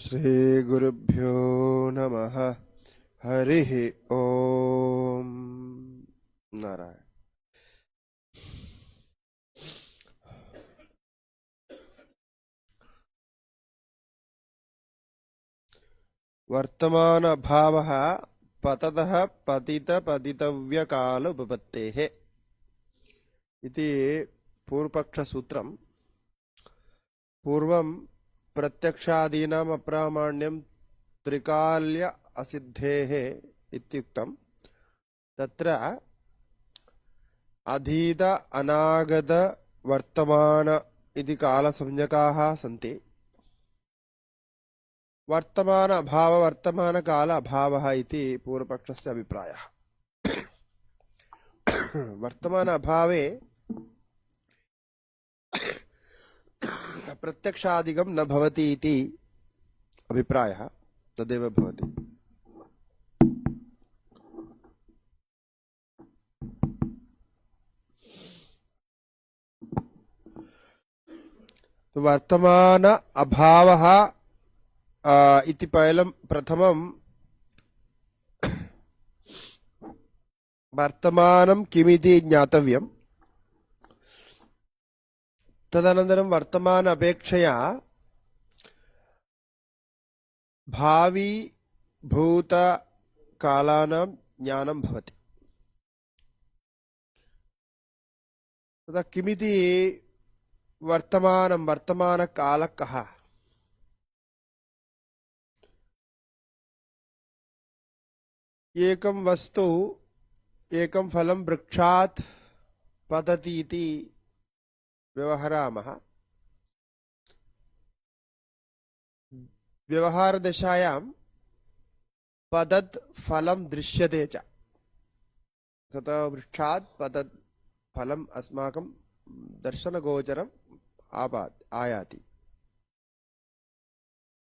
श्रीगुरुभ्यो नमः। हरिः ओम। नारायण। वर्तमान भावः पततः पतित पतितव्य काल उपपत्तेः इति पूर्वपक्ष सूत्रम्। पूर्वं प्रत्यक्षादीनाम् अप्रामाण्यं त्रिकाल्य असिद्धेः इत्युक्तम्। तत्र अधीत अनागत वर्तमान इति कालसंज्ञकाः सन्ति। वर्तमान अभाव वर्तमान काल अभावः इति पूर्वपक्षस्य अभिप्रायः। वर्तमान अभावे प्रत्यक्षादिकं न भवति इति अभिप्रायः। तदेव भवति। तो वर्तमान अभावः इति प्रथमं वर्तमानं किमिति ज्ञातव्यम्। तदनन्तरं वर्तमान अपेक्षया भावी भूत कालानां ज्ञानं भवति। तदा किमिति वर्तमानं वर्तमानकालः कः? एकं वस्तु एकं फलं वृक्षात् पतति इति व्यवहरामः। व्यवहारदशायां पतत् फलं दृश्यते च। ततः वृक्षात् पतत् फलम् अस्माकं दर्शनगोचरम् आयाति।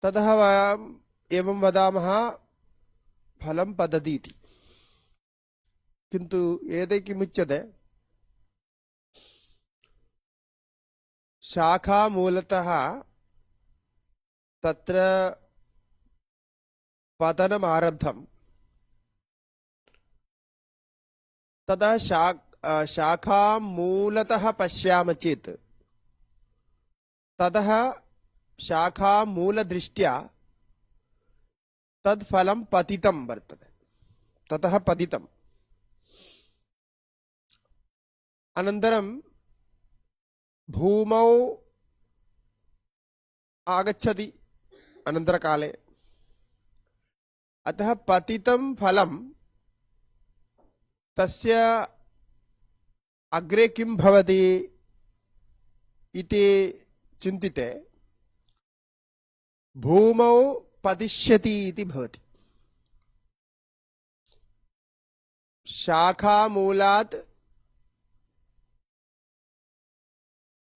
ततः वयम् एवं वदामः फलं पतति इति। किन्तु एते किमुच्यते? शाखा मूलतः तत्र पतनम् आरब्धं। तदा शाखा मूलतः पश्यामः चेत् ततः शाखा मूलदृष्ट्या तद् फलं पतितं वर्तते। ततः पतितम्। अनन्तरं भूमौ आगच्छति अनन्तरकाले। अतः पतितं फलं तस्य अग्रे किं भवति इति चिन्तिते भूमौ पतिष्यति इति भवति। शाखामूलात्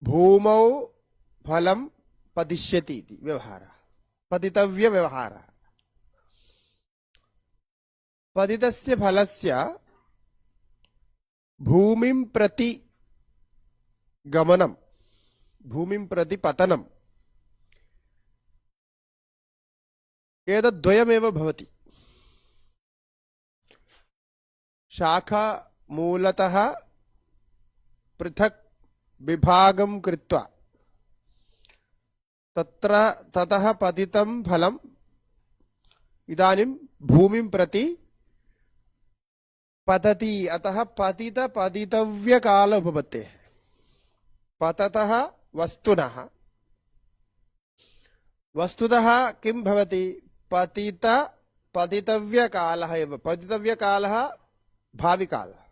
भूमौ फलं पतिष्यति इति व्यवहारः, पतितव्य व्यवहारः। पतितस्य फलस्य भूमिं प्रति गमनं, भूमिं प्रति पतनम्, एतद्द्वयमेव भवति। शाखा मूलतः पृथक् विभागं कृत्वा ततः पतितं फलम् इदानीं भूमिं प्रति पतति। अतः पतित पतितव्य काल उपपत्तेः। पततः वस्तुनः वस्तुतः किं भवति? पतित पतितव्य कालः एव। पतितव्य कालः भाविकालः,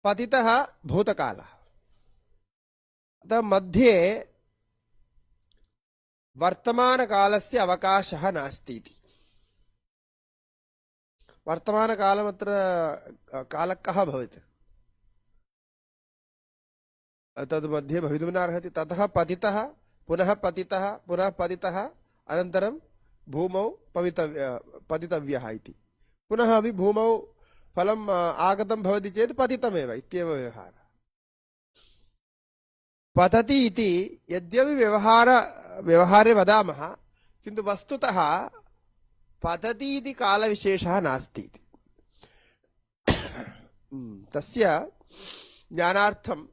पतितः भूतकालः। अतः मध्ये वर्तमानकालस्य अवकाशः नास्ति इति। वर्तमानकालमत्र कालः कः भवेत्? तद् मध्ये भवितुं नार्हति। ततः पतितः पुनः पतितः पुनः पतितः अनन्तरं भूमौ पतितव्यः इति। पुनः अपि भूमौ फलम् आगतं भवति चेत् पतितमेव इत्येव व्यवहारः। पतति इति यद्यपि व्यवहारे वदामः किन्तु वस्तुतः पतति इति कालविशेषः नास्ति इति। तस्य ज्ञानार्थं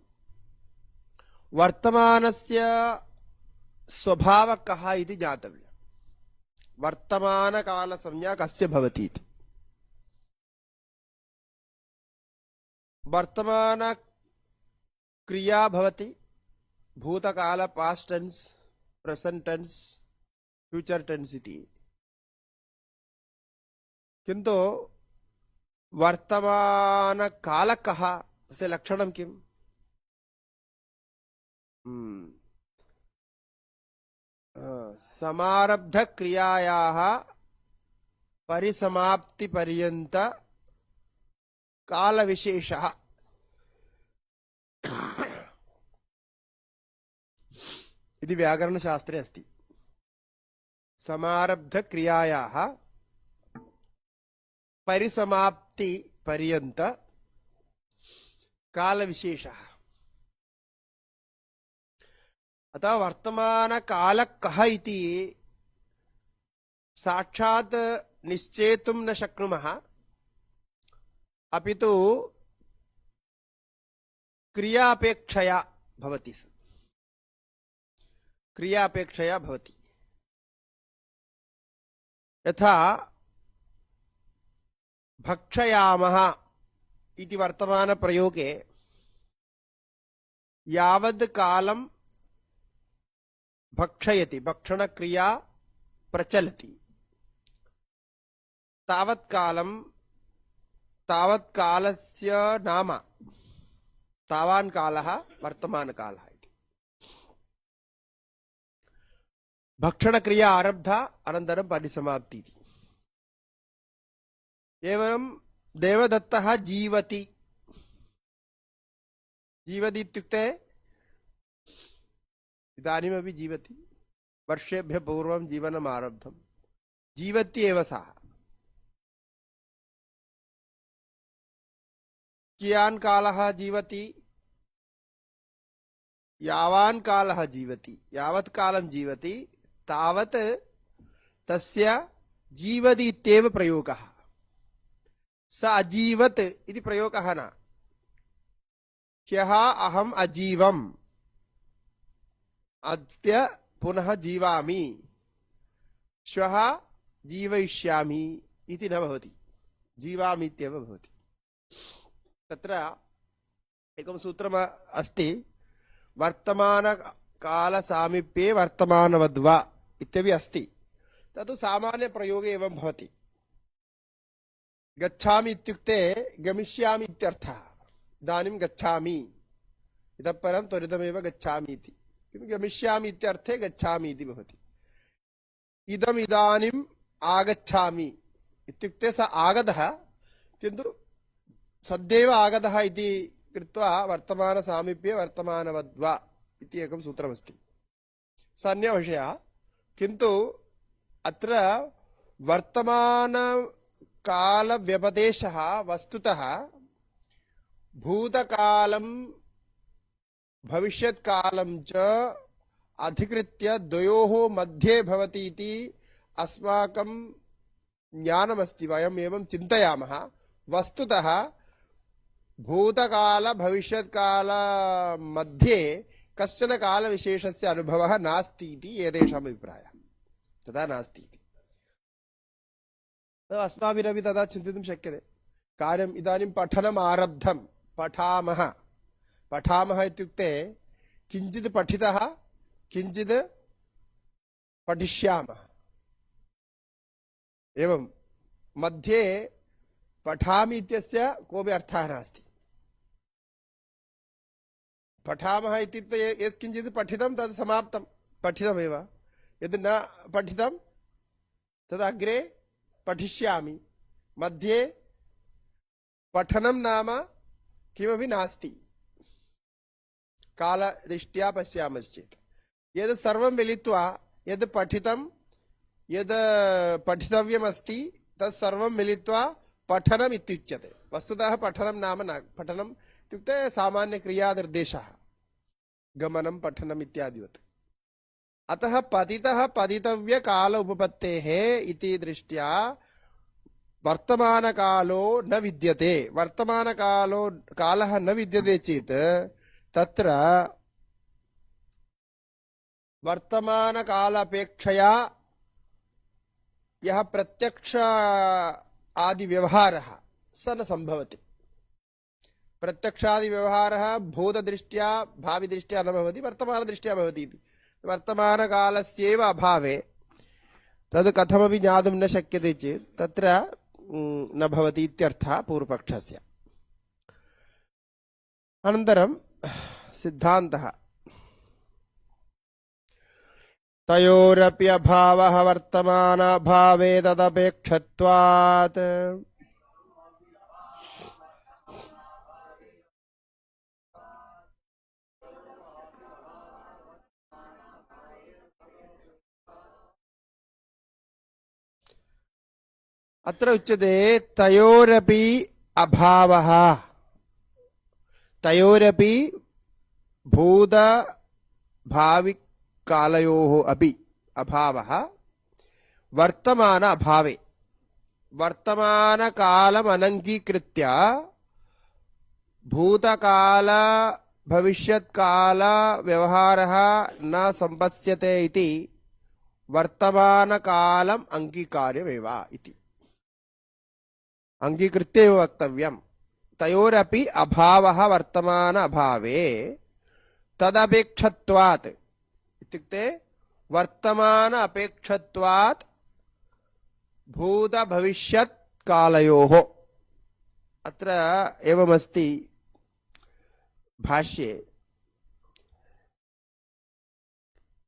वर्तमानस्य स्वभावः कः इति ज्ञातव्यम्। वर्तमानकालसंज्ञा कस्य भवति इति। वर्तमानक्रिया भवति भूतकाल, past tense, present tense, future tense इति। किन्तु वर्तमानकाल कः, तस्य लक्षणं किम्? समारब्धक्रियायाः परिसमाप्तिपर्यन्त कालविशेषः इति व्याकरणशास्त्रे अस्ति। समारब्धक्रियायाः परिसमाप्तिपर्यन्त कालविशेषः। अतः वर्तमानकालः कः इति साक्षात् निश्चेतुं न शक्नुमः, अपि तु क्रियापेक्षया भवति। क्रियापेक्षया भवति। यथा भक्षयामः इति वर्तमानप्रयोगे यावद् कालं भक्षयति, भक्षणक्रिया प्रचलति, तावत् कालस्य नाम तावान् कालः वर्तमानकालः इति। भक्षणक्रिया आरब्धा अनन्तरं परिसमाप्ति इति। एवं देवदत्तः जीवति। जीवति इत्युक्ते इदानीमपि जीवति, वर्षेभ्यः पूर्वं जीवनम् आरब्धं, जीवत्येव सः। कियान् कालः जीवति? यावान् कालः जीवति, यावत् कालं जीवति तावत् तस्य जीवति इत्येव प्रयोगः। स अजीवत् इति प्रयोगः न। ह्यः अहम् अजीवम्, अद्य पुनः जीवामि, श्वः जीवयिष्यामि इति न भवति, जीवामि इत्येव भवति। तत्र एकं सूत्रम् अस्ति, वर्तमानकालसामीप्ये वर्तमानवद्वा इत्यपि अस्ति। तत् सामान्यप्रयोगे एवं भवति। गच्छामि इत्युक्ते गमिष्यामि इत्यर्थः। इदानीं गच्छामि, इतः परं त्वरितमेव गच्छामि इति। गमिष्यामि इत्यर्थे गच्छामि इति भवति। इदम् इदानीम् आगच्छामि इत्युक्ते स आगतः, किन्तु सद्यैव आगतः इति कृत्वा वर्तमानसामीप्ये वर्तमानवद्वा इति एकं सूत्रमस्ति। स अन्यविषयः। किन्तु अत्र वर्तमानकालव्यपदेशः वस्तुतः भूतकालं भविष्यत्कालं च अधिकृत्य द्वयोः मध्ये भवति इति अस्माकं ज्ञानमस्ति। वयम् एवं चिन्तयामः। वस्तुतः भूतकाल भविष्यत्काल मध्ये कश्चन कालविशेषस्य अनुभवः नास्ति इति एतेषाम् अभिप्रायः। तथा नास्ति इति अस्माभिरपि तथा चिन्तितुं शक्यते। कार्यम् इदानीं पठनम् आरब्धं, पठामः। पठामः इत्युक्ते किञ्चित् पठितः, किञ्चित् पठिष्यामः। एवं मध्ये पठामि इत्यस्य कोऽपि अर्थः नास्ति। पठामः इत्युक्ते यत् किञ्चित् पठितं तत् समाप्तं, पठितमेव। यद् न पठितं तद् अग्रे पठिष्यामि। मध्ये पठनं नाम किमपि नास्ति कालदृष्ट्या पश्यामश्चेत्। यद् सर्वं मिलित्वा यद् पठितं, यद् पठितव्यमस्ति तत् सर्वं मिलित्वा पठनम् इत्युच्यते। वस्तुतः पठनं नाम न, पठनम् इत्युक्ते सामान्यक्रियानिर्देशः। गमनं पठनम् इत्यादिवत्। अतः पतितः पतितव्य काल उपपत्तेः इति दृष्ट्या वर्तमानकालो न विद्यते। कालः न विद्यते चेत् तत्र वर्तमानकालापेक्षया यः प्रत्यक्ष आदि व्यवहारः स न संभवति। प्रत्यक्षादि व्यवहारः भूतदृष्ट्या भाविदृष्ट्या न भवति, वर्तमानदृष्ट्या भवति इति। वर्तमानकालस्यैव अभावे तद् कथमपि ज्ञातुं न शक्यते चेत् तत्र न भवति इत्यर्थः पूर्वपक्षस्य। अनन्तरं सिद्धान्तः तयोरपि अभावः वर्तमानाभावे तदपेक्षत्वात्। अत्र उच्यते तयोरपि अभावः, तयोरपि भूत भावि कालयोः अपि अभावः वर्तमान अभावे। वर्तमान कालम् अनङ्गीकृत्य भूतकाल भविष्यत्काल व्यवहारः न सम्पत्स्यते इति वर्तमान कालम् अङ्गीकार्यमेव इति अंगीकृत्य एव वक्तव्यम्। तयोरपि अभावः वर्तमान अभावे तदपेक्षत्वात् इत्युक्ते वर्तमान अपेक्षत्वात् भूत भविष्यत् कालयोः। अत्र एवमस्ति भाष्ये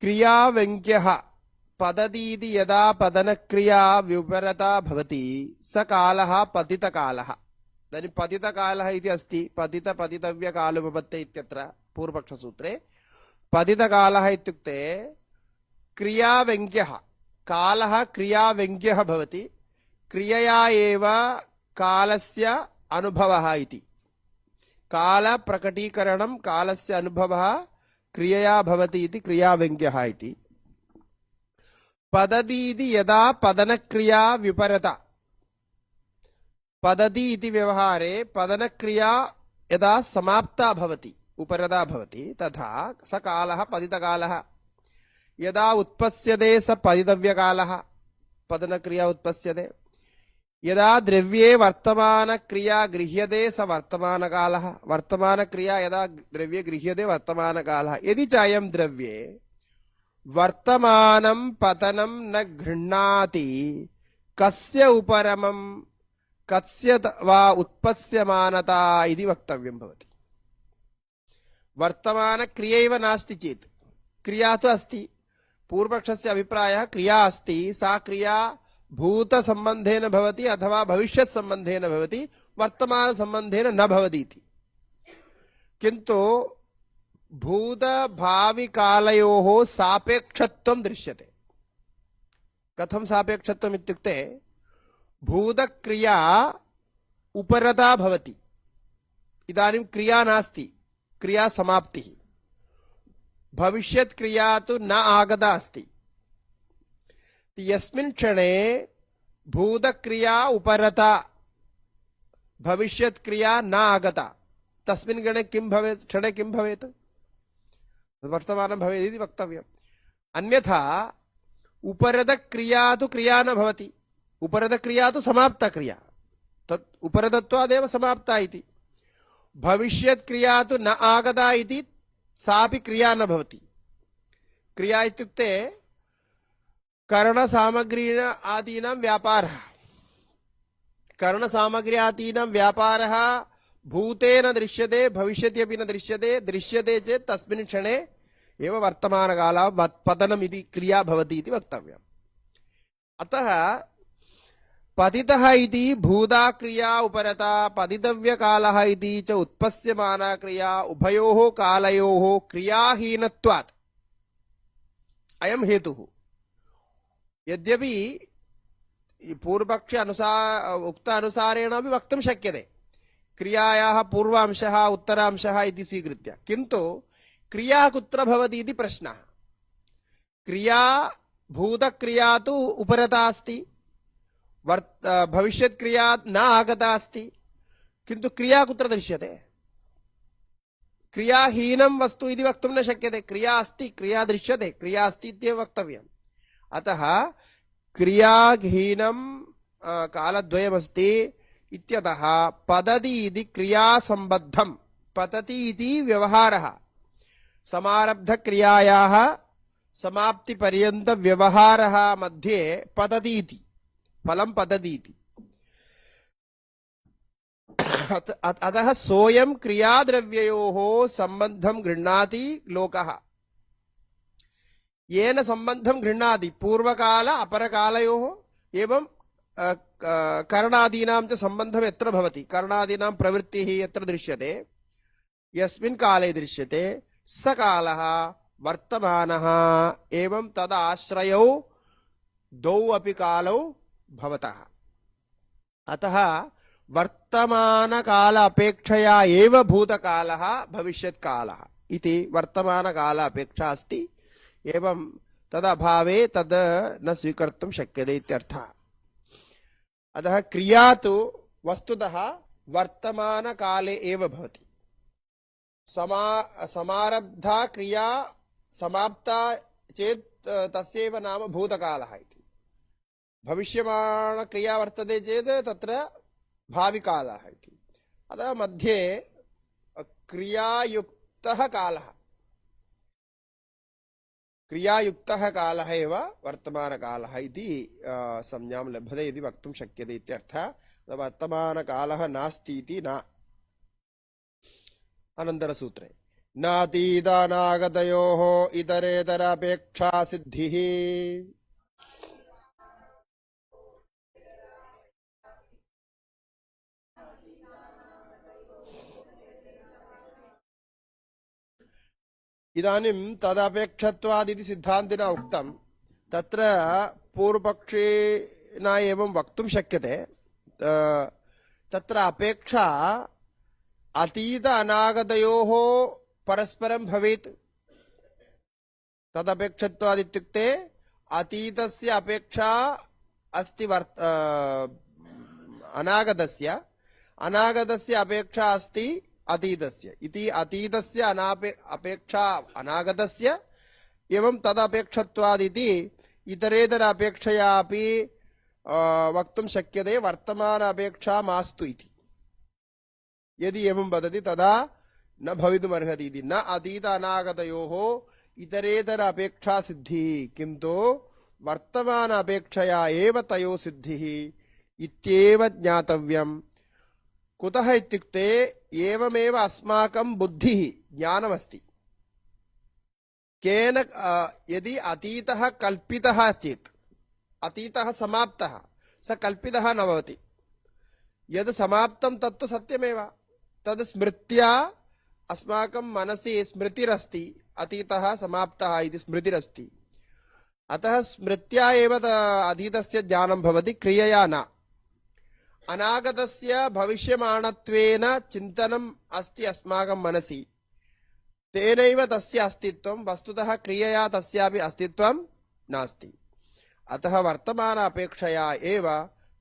क्रियाव्यङ्ग्यः पदतीति यदा पदनक्रिया विपरता भवति स कालः पतितकालः। इदानीं पतितकालः इति अस्ति, पतित पतितव्य कालोपपत्ते इत्यत्र पूर्वपक्षसूत्रे पतितकालः इत्युक्ते क्रियाव्यङ्ग्यः, कालः क्रियाव्यङ्ग्यः भवति, क्रियया एव कालस्य अनुभवः इति। कालप्रकटीकरणं कालस्य अनुभवः क्रियया भवति इति क्रियाव्यङ्ग्यः इति। पदतीति यदा पदनक्रिया विपरता, पदति इति व्यवहारे पदनक्रिया यदा समाप्ता भवति उपरता भवति तथा स कालः पतितकालः। यदा उत्पत्स्यते स पतितव्यकालः, पदनक्रिया उत्पत्स्यते। यदा द्रव्ये वर्तमानक्रिया गृह्यते स वर्तमानकालः, वर्तमानक्रिया यदा द्रव्ये गृह्यते वर्तमानकालः। यदि च अयं द्रव्ये वर्तमानं पतनं न गृह्णाति कस्य उपरमं कस्य वा उत्पत्स्यमानता इति वक्तव्यं भवति। वर्तमान क्रियैव नास्ति चेत्, क्रिया तु अस्ति, पूर्वपक्षस्य अभिप्रायः क्रिया अस्ति, सा क्रिया भूत संबंधेन भवति अथवा भविष्यत् संबंधेन भवति, वर्तमान संबंधेन न भवति इति। किन्तु भूत भावि कालयोः सापेक्षत्वं दृश्यते। कथं सापेक्षत्वम् इत्युक्ते भूतक्रिया उपरता भवति, इदानीं क्रिया नास्ति, क्रिया समाप्तिः। भविष्यत् क्रिया तु न आगता अस्ति। यस्मिन् क्षणे भूतक्रिया उपरता भविष्यत् क्रिया न आगता तस्मिन् क्षणे किं भवेत्? वर्तमानं भवेत् इति वक्तव्यम्। अन्यथा उपरतक्रिया तु क्रिया न भवति, उपरतक्रिया तु समाप्ता क्रिया, तत् उपरतत्वादेव समाप्ता इति। भविष्यत् क्रिया तु न आगता इति सापि क्रिया न भवति। क्रिया इत्युक्ते करणसामग्रीण आदीनां व्यापारः, करणसामग्री आदीनां व्यापारः भूतेन दृश्यते, भविष्यति अपि न दृश्यते। दृश्यते चेत् तस्मिन् क्षणे एव वर्तमानकालः पतनम् इति क्रिया भवति इति वक्तव्यम्। अतः पतितः इति भूता क्रिया उपरता, पतितव्यकालः इति च उत्पत्स्यमाना क्रिया, उभयोः कालयोः क्रियाहीनत्वात् अयं हेतुः। यद्यपि पूर्वपक्ष उक्त अनुसारेण अपि वक्तुं शक्यते क्रियायाः पूर्वांशः उत्तरांशः इति स्वीकृत्य, किन्तु क्रिया कुत्र भवति इति प्रश्नः। क्रिया भूतक्रिया तु उपरता अस्ति, भविष्यत् क्रिया न आगता अस्ति, किन्तु क्रिया कुत्र दृश्यते? क्रियाहीनं वस्तु इति वक्तुं न शक्यते। क्रिया अस्ति, क्रिया दृश्यते, क्रिया अस्ति इत्येव वक्तव्यम्। अतः क्रियाहीनं कालद्वयमस्ति इत्यतः पतति इति क्रियासम्बद्धं, पतति इति व्यवहारः, समारब्धक्रियायाः समाप्तिपर्यन्त व्यवहारः मध्ये पतति इति, फलं पतति इति। अतः सोऽयं क्रियाद्रव्ययोः सम्बन्धं गृह्णाति लोकः। येन सम्बन्धं गृह्णाति पूर्वकाल अपरकालयोः एवं करणादीनां च सम्बन्धं यत्र भवति, करणादीनां प्रवृत्तिः यत्र दृश्यते, यस्मिन् काले दृश्यते स कालः वर्तमानः एवं तदाश्रयौ द्वौ अपि कालौ भवतः। अतः वर्तमानकाल अपेक्षया एव भूतकालः भविष्यत्कालः इति वर्तमानकाल अपेक्षा अस्ति। एवं तदभावे तद् न स्वीकर्तुं शक्यते इत्यर्थः। अतः क्रिया तु वस्तुतः वर्तमानकाले एव भवति। समारब्धा क्रिया समाप्ता चेत् तस्यैव नाम भूतकालः इति। भविष्यमाण क्रिया वर्तते चेत् तत्र भाविकालः इति। अतः मध्ये क्रियायुक्तः कालः, क्रियायुक्तः कालः एव वर्तमानकालः इति संज्ञां लभते इति वक्तुं शक्यते इत्यर्थः। वर्तमानकालः नास्ति इति न। अनन्तरसूत्रे नातीतानागतयोः इतरेतरापेक्षा सिद्धिः। इदानीं तदपेक्षत्वादिति सिद्धान्तिना उक्तं। तत्र पूर्वपक्षेण एवं वक्तुं शक्यते। तत्र अपेक्षा अतीत अनागतयोः परस्परं भवेत्। तदपेक्षत्वादित्युक्ते अतीतस्य अपेक्षा अस्ति अनागतस्य, अनागतस्य अपेक्षा अस्ति अतीतस्य इति। अतीतस्य अपेक्षा अनागतस्य एवं तदपेक्षत्वादिति इतरेतर अपेक्षया अपि वक्तुं शक्यते वर्तमान अपेक्षा मास्तु इति। यदि एवं वदति तदा न भवितुमर्हति इति। न अतीत अनागतयोः इतरेतर अपेक्षा सिद्धिः, किन्तु वर्तमान अपेक्षया एव तयोः सिद्धिः इत्येव ज्ञातव्यम्। कुतः इत्युक्ते एवमेव अस्माकं बुद्धिः ज्ञानमस्ति। केन यदि अतीतः कल्पितः चेत्, अतीतः समाप्तः, स कल्पितः न भवति। यद् समाप्तं तत्तु सत्यमेव। तद् स्मृत्या अस्माकं मनसि स्मृतिरस्ति, अतीतः समाप्तः इति स्मृतिरस्ति। अतः स्मृत्या एव अतीतस्य ज्ञानं भवति, क्रियया न। अनागतस्य भविष्यमाणत्वेन चिन्तनम् अस्ति अस्माकं मनसि, तेनैव तस्य अस्तित्वं। वस्तुतः क्रियया तस्यापि अस्तित्वं नास्ति। अतः वर्तमान अपेक्षया एव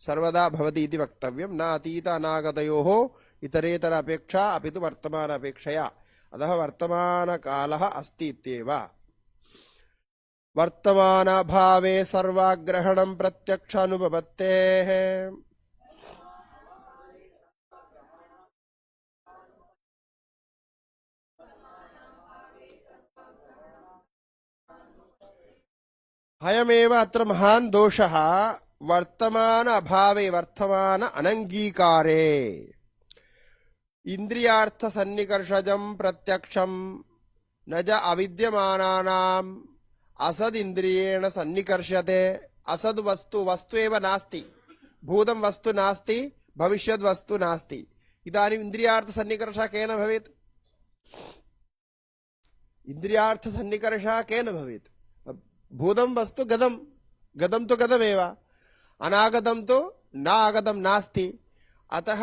सर्वदा भवति इति वक्तव्यं। न अतीत अनागतयोः इतरेतर अपेक्षा अपि तु वर्तमान अपेक्षया। अतः वर्तमानकालः अस्ति इत्येव। वर्तमानभावे सर्वाग्रहणं प्रत्यक्ष अनुभवत्तेः। अयमेव अत्र महान् दोषः वर्तमान अभावे, वर्तमान अनङ्गीकारे। इन्द्रियार्थ सन्निकर्षजं प्रत्यक्षं न च अविद्यमानानाम् असद् इन्द्रियेण सन्निकर्ष्यते। असद् वस्तु, वस्तु एव नास्ति, भूतं वस्तु नास्ति, भविष्यद् वस्तु नास्ति। इदानीम् इन्द्रियार्थ सन्निकर्षः केन भवेत्? इन्द्रियार्थ सन्निकर्षः केन भवेत्? भूतं वस्तु गतं, गतं तु गतमेव, अनागतं तु न आगतं नास्ति। अतः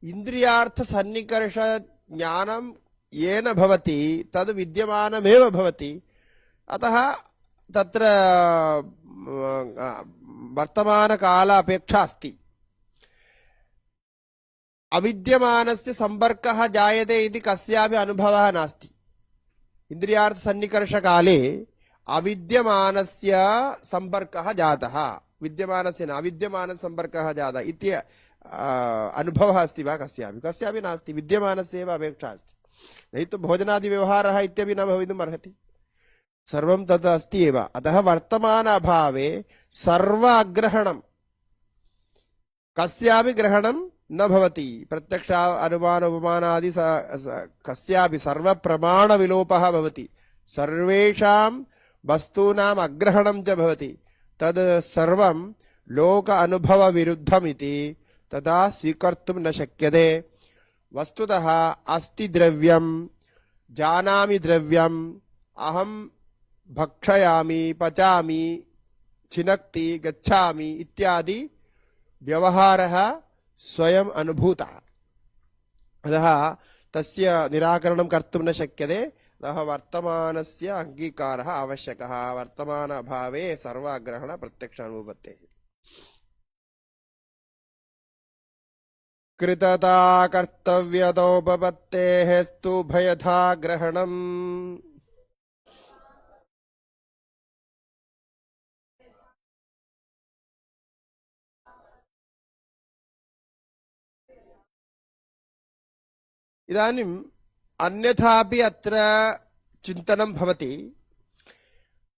इन्द्रियार्थ सन्निकर्ष ज्ञानं येन भवति तद् विद्यमानमेव भवति। अतः तत्र वर्तमानकाल अपेक्षा अस्ति। अविद्यमानस्य संपर्कः जायते इति कस्यापि अनुभवः नास्ति। इन्द्रियार्थसन्निकर्षकाले अविद्यमानस्य संपर्कः जातः, विद्यमानस्य न अविद्यमानस्य संपर्कः जातः इति अनुभवः अस्ति वा कस्यापि? कस्यापि नास्ति। विद्यमानस्य एव अपेक्षा अस्ति। नहीं तो भोजनादिव्यवहारः इत्यपि न भवितुम् अर्हति। सर्वं तत् अस्ति एव। अतः वर्तमान अभावे सर्व अग्रहणं, कस्यापि ग्रहणं न भवति। प्रत्यक्ष अनुमान उपमानादि कस्यापि सर्व प्रमाण विलोपः भवति। सर्वेषां वस्तूनाम् अग्रहणं च भवति। तद् सर्वं लोक अनुभव विरुद्धमिति तदा स्वीकर्तुं न शक्यते। वस्तुतः अस्ति द्रव्यं, जानामि द्रव्यम्, अहं भक्षयामि, पचामि, छिनक्ति, गच्छामि इत्यादि व्यवहारः स्वयं अनुभूतः। अतः तस्य निराकरणं कर्तुं न शक्यते। अतः वर्तमानस्य अङ्गीकारः आवश्यकः। वर्तमान अभावे सर्वाग्रहण प्रत्यक्षानुभूतेः। कृतता कर्तव्यतोपपत्तेः स्तु भयथा ग्रहणम्। इदानीम् अन्यथापि अत्र चिन्तनं भवति।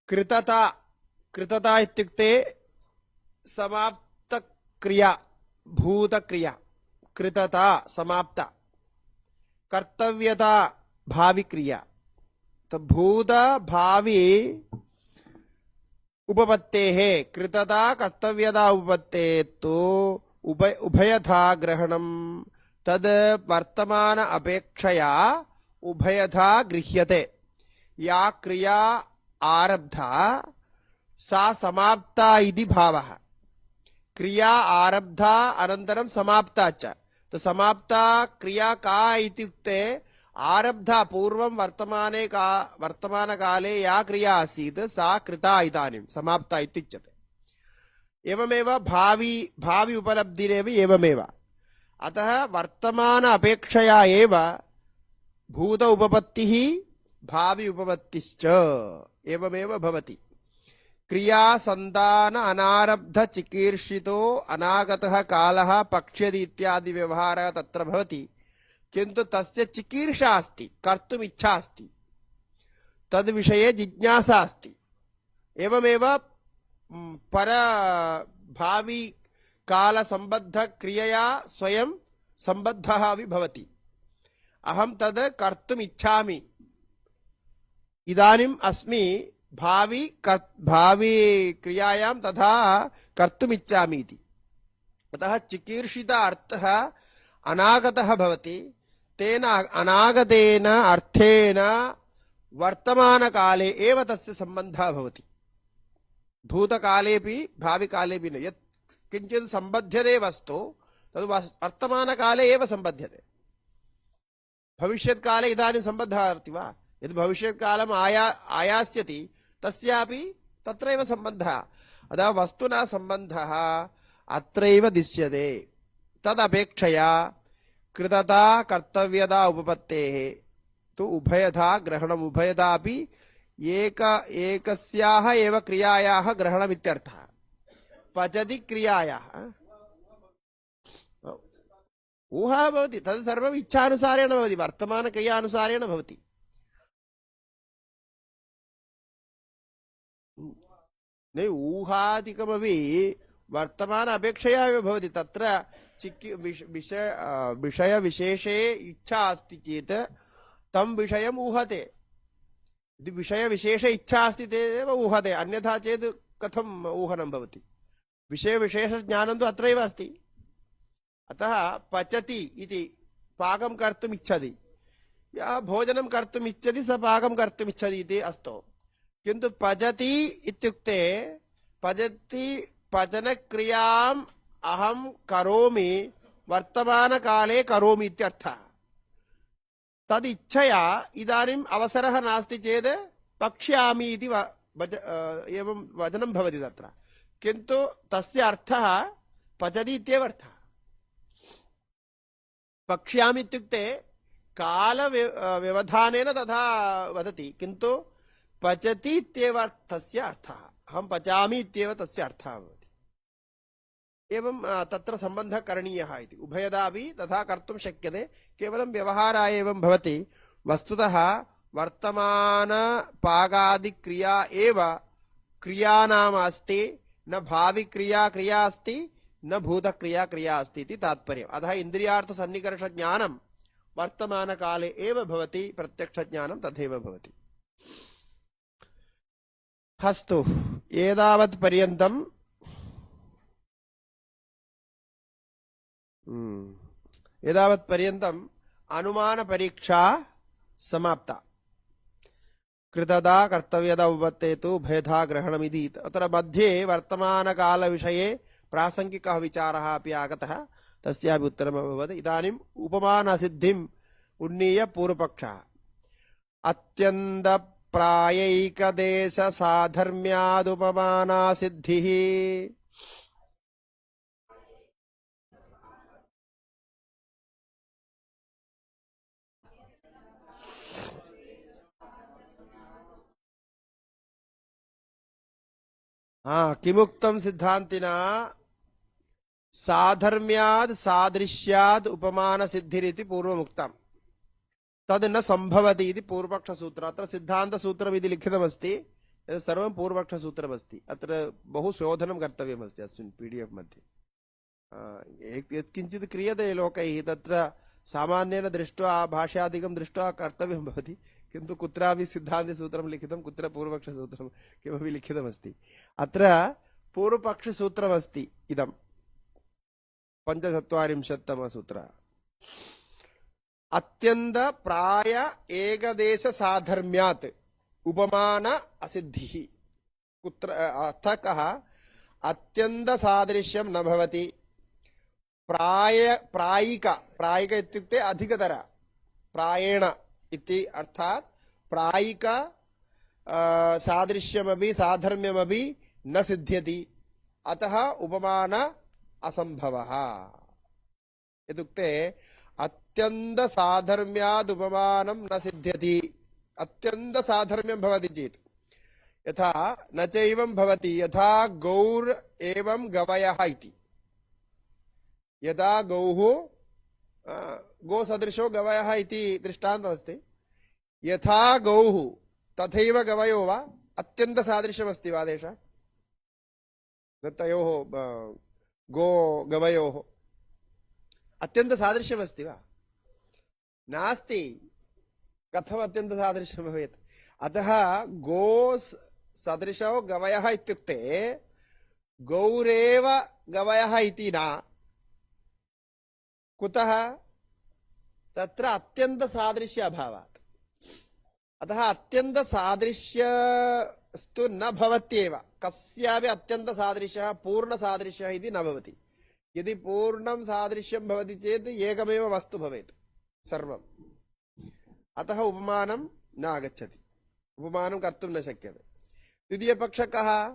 कृतता, कृतता इत्युक्ते समाप्तक्रिया, भूतक्रिया। कृतता समाप्ता, कर्तव्यता भावी क्रिया। तो भूत भावी उपपत्तेः कृतता कर्तव्यता उपपत्तेः तो उभयथा ग्रहणं तद् वर्तमान अपेक्षया उभयथा गृह्यते। या क्रिया आरब्धा सा समाप्ता इति भावः। क्रिया आरब्धा अनन्तरं समाप्ता च। तो समाप्ता क्रिया का इत्युक्ते आरब्धा पूर्वं वर्तमानकाले या क्रिया आसीत् सा कृता इदानीं समाप्ता इत्युच्यते। एवमेव भावी उपलब्धिरेव एवमेव। अतः वर्तमान अपेक्षया एव भूत उपपत्तिः भावी उपपत्तिश्च एवमेव भवति। क्रिया संतान अनारब्ध चिकीर्षितो अनागतः कालः पक्ष्यति इत्यादि व्यवहारः तत्र भवति। किन्तु तस्य चिकीर्षा अस्ति, कर्तुम् इच्छा अस्ति, तद् विषये जिज्ञासा अस्ति। एवमेव पर भावी काल संबद्ध क्रियया स्वयं संबद्धः अपि भवति। अहं तद् कर्तुम् इच्छामि, इदानीम् अस्मि, भावी क्रियायां तथा कर्तुम् इच्छामि इति। अतः चिकीर्षित अर्थः अनागतः भवति। तेन अनागतेन अर्थेन वर्तमानकाले एव तस्य सम्बन्धः भवति। भूतकालेपि भाविकालेपि न। यत् किञ्चित् सम्बध्यते वस्तु तद् वर्तमानकाले एव सम्बध्यते। भविष्यत्काले इदानीं सम्बद्धः अस्ति वा? यद् भविष्यत्कालम् आयास्यति तस्यापि तत्रैव सम्बन्धः। अतः वस्तुना सम्बन्धः अत्रैव दृश्यते। तदपेक्षया कृतता कर्तव्यता उपपत्तेः तु उभयथा ग्रहणम्। उभयथा अपि एकस्याः एव क्रियायाः ग्रहणम् इत्यर्थः। पचति क्रियायाः ऊहा भवति। तद् सर्वम् इच्छानुसारेण भवति, वर्तमानक्रियानुसारेण भवति। नहीं, ऊहादिकमपि वर्तमान अपेक्षया एव भवति। तत्र विषय विशेषे इच्छा अस्ति चेत् तं विषयम् ऊहते। यदि विषय विशेष इच्छा अस्ति चेदेव ऊहते, अन्यथा चेत् कथम् ऊहनं भवति? विषय विशेष ज्ञानं तु अत्रैव अस्ति। अतः पचति इति पाकं कर्तुम् इच्छति, यः भोजनं कर्तुम् इच्छति स पाकं कर्तुम् इच्छति इति अस्तु। किन्तु पचति इत्युक्ते पचनक्रियाम् अहं करोमि, वर्तमानकाले करोमि इत्यर्थः। तदिच्छया इदानीम् अवसरः नास्ति चेत् पक्ष्यामि इति एवं वचनं भवति तत्र, किन्तु तस्य अर्थः पचति इत्येव अर्थः। पक्ष्यामि इत्युक्ते काल व्यवधानेन तथा वदति, किन्तु पचति इत्येव तस्य अर्थः, अहं पचामि इत्येव तस्य अर्थः भवति। एवं तत्र सम्बन्धः करणीयः इति, उभयदापि तथा कर्तुं शक्यते, केवलं व्यवहाराय एवं भवति। वस्तुतः वर्तमानपागादिक्रिया एव क्रियानाम् अस्ति, न भाविक्रिया क्रिया अस्ति, न भूतक्रिया क्रिया अस्ति इति तात्पर्यम्। अतः इन्द्रियार्थसन्निकर्षज्ञानं वर्तमानकाले एव भवति, प्रत्यक्षज्ञानं तथैव भवति। अस्तु, एतावत्पर्यन्तं अनुमानपरीक्षा समाप्ता। कृतदा कर्तव्यता उपपत्तेः उभयथा ग्रहणमिति। अत्र मध्ये वर्तमानकालविषये प्रासङ्गिकः विचारः अपि आगतः, तस्यापि उत्तरम् अभवत्। इदानीम् उपमानसिद्धिम् उन्नीय पूर्वपक्षः अत्यन्तप्रायैकदेशसाधर्म्यादुपमानासिद्धिः। किमुक्तं सिद्धान्तिना साधर्म्याद् सादृश्याद् उपमानसिद्धिरिति पूर्वमुक्तम्, तद् न सम्भवति इति पूर्वपक्षसूत्रम्। अत्र सिद्धान्तसूत्रमिति लिखितमस्ति, सर्वं पूर्वपक्षसूत्रमस्ति। अत्र बहु शोधनं कर्तव्यमस्ति अस्मिन् PDF मध्ये। यत्किञ्चित् क्रियते लोकैः, तत्र सामान्येन दृष्ट्वा भाष्यादिकं दृष्ट्वा कर्तव्यं भवति, किन्तु कुत्रापि सिद्धान्तसूत्रं लिखितं, कुत्र पूर्वपक्षसूत्रं किमपि लिखितमस्ति। अत्र पूर्वपक्षसूत्रमस्ति इदं 45तमः सूत्रः। अत्यन्त प्राय एकदेश साधर्म्यात् उपमान असिद्धिः। कुत्र अर्थः कः? अत्यन्त सादृश्यं न भवति, प्रायिक इत्युक्ते अधिकतर, प्रायेण इति अर्थात् प्रायिक सादृश्यमपि साधर्म्यमपि न सिद्ध्यति, अतः उपमान असम्भवः। इत्युक्ते अत्यन्त साधर्म्याद् उपमानं न सिद्ध्यति। अत्यन्त साधर्म्यं भवति चेत्, यथा न चैवं भवति, यथा गौर् एवं गवयः इति। यदा गौः गोसदृशो गवयः इति दृष्टान्तमस्ति, यथा गौः तथैव गवयो वा अत्यन्तसादृश्यमस्ति वा तेषां? तयोः गो गवयोः अत्यन्तसादृश्यमस्ति वा? नास्ति। कथम् अत्यन्तसादृश्यं भवेत्? अतः गो सदृशो गवयः इत्युक्ते गौरेव गवयः इति न। कुतः? तत्र अत्यन्तसादृश्य अभावात्। अतः अत्यन्तसादृश्यस्तु न भवत्येव, कस्यापि अत्यन्तसादृश्यः पूर्णसादृश्यः इति न भवति। यदि पूर्णं सादृश्यं भवति चेत् एकमेव वस्तु भवेत् सर्वम्। अतः उपमानं न आगच्छति, उपमानं कर्तुं न शक्यते। द्वितीयपक्षः कः?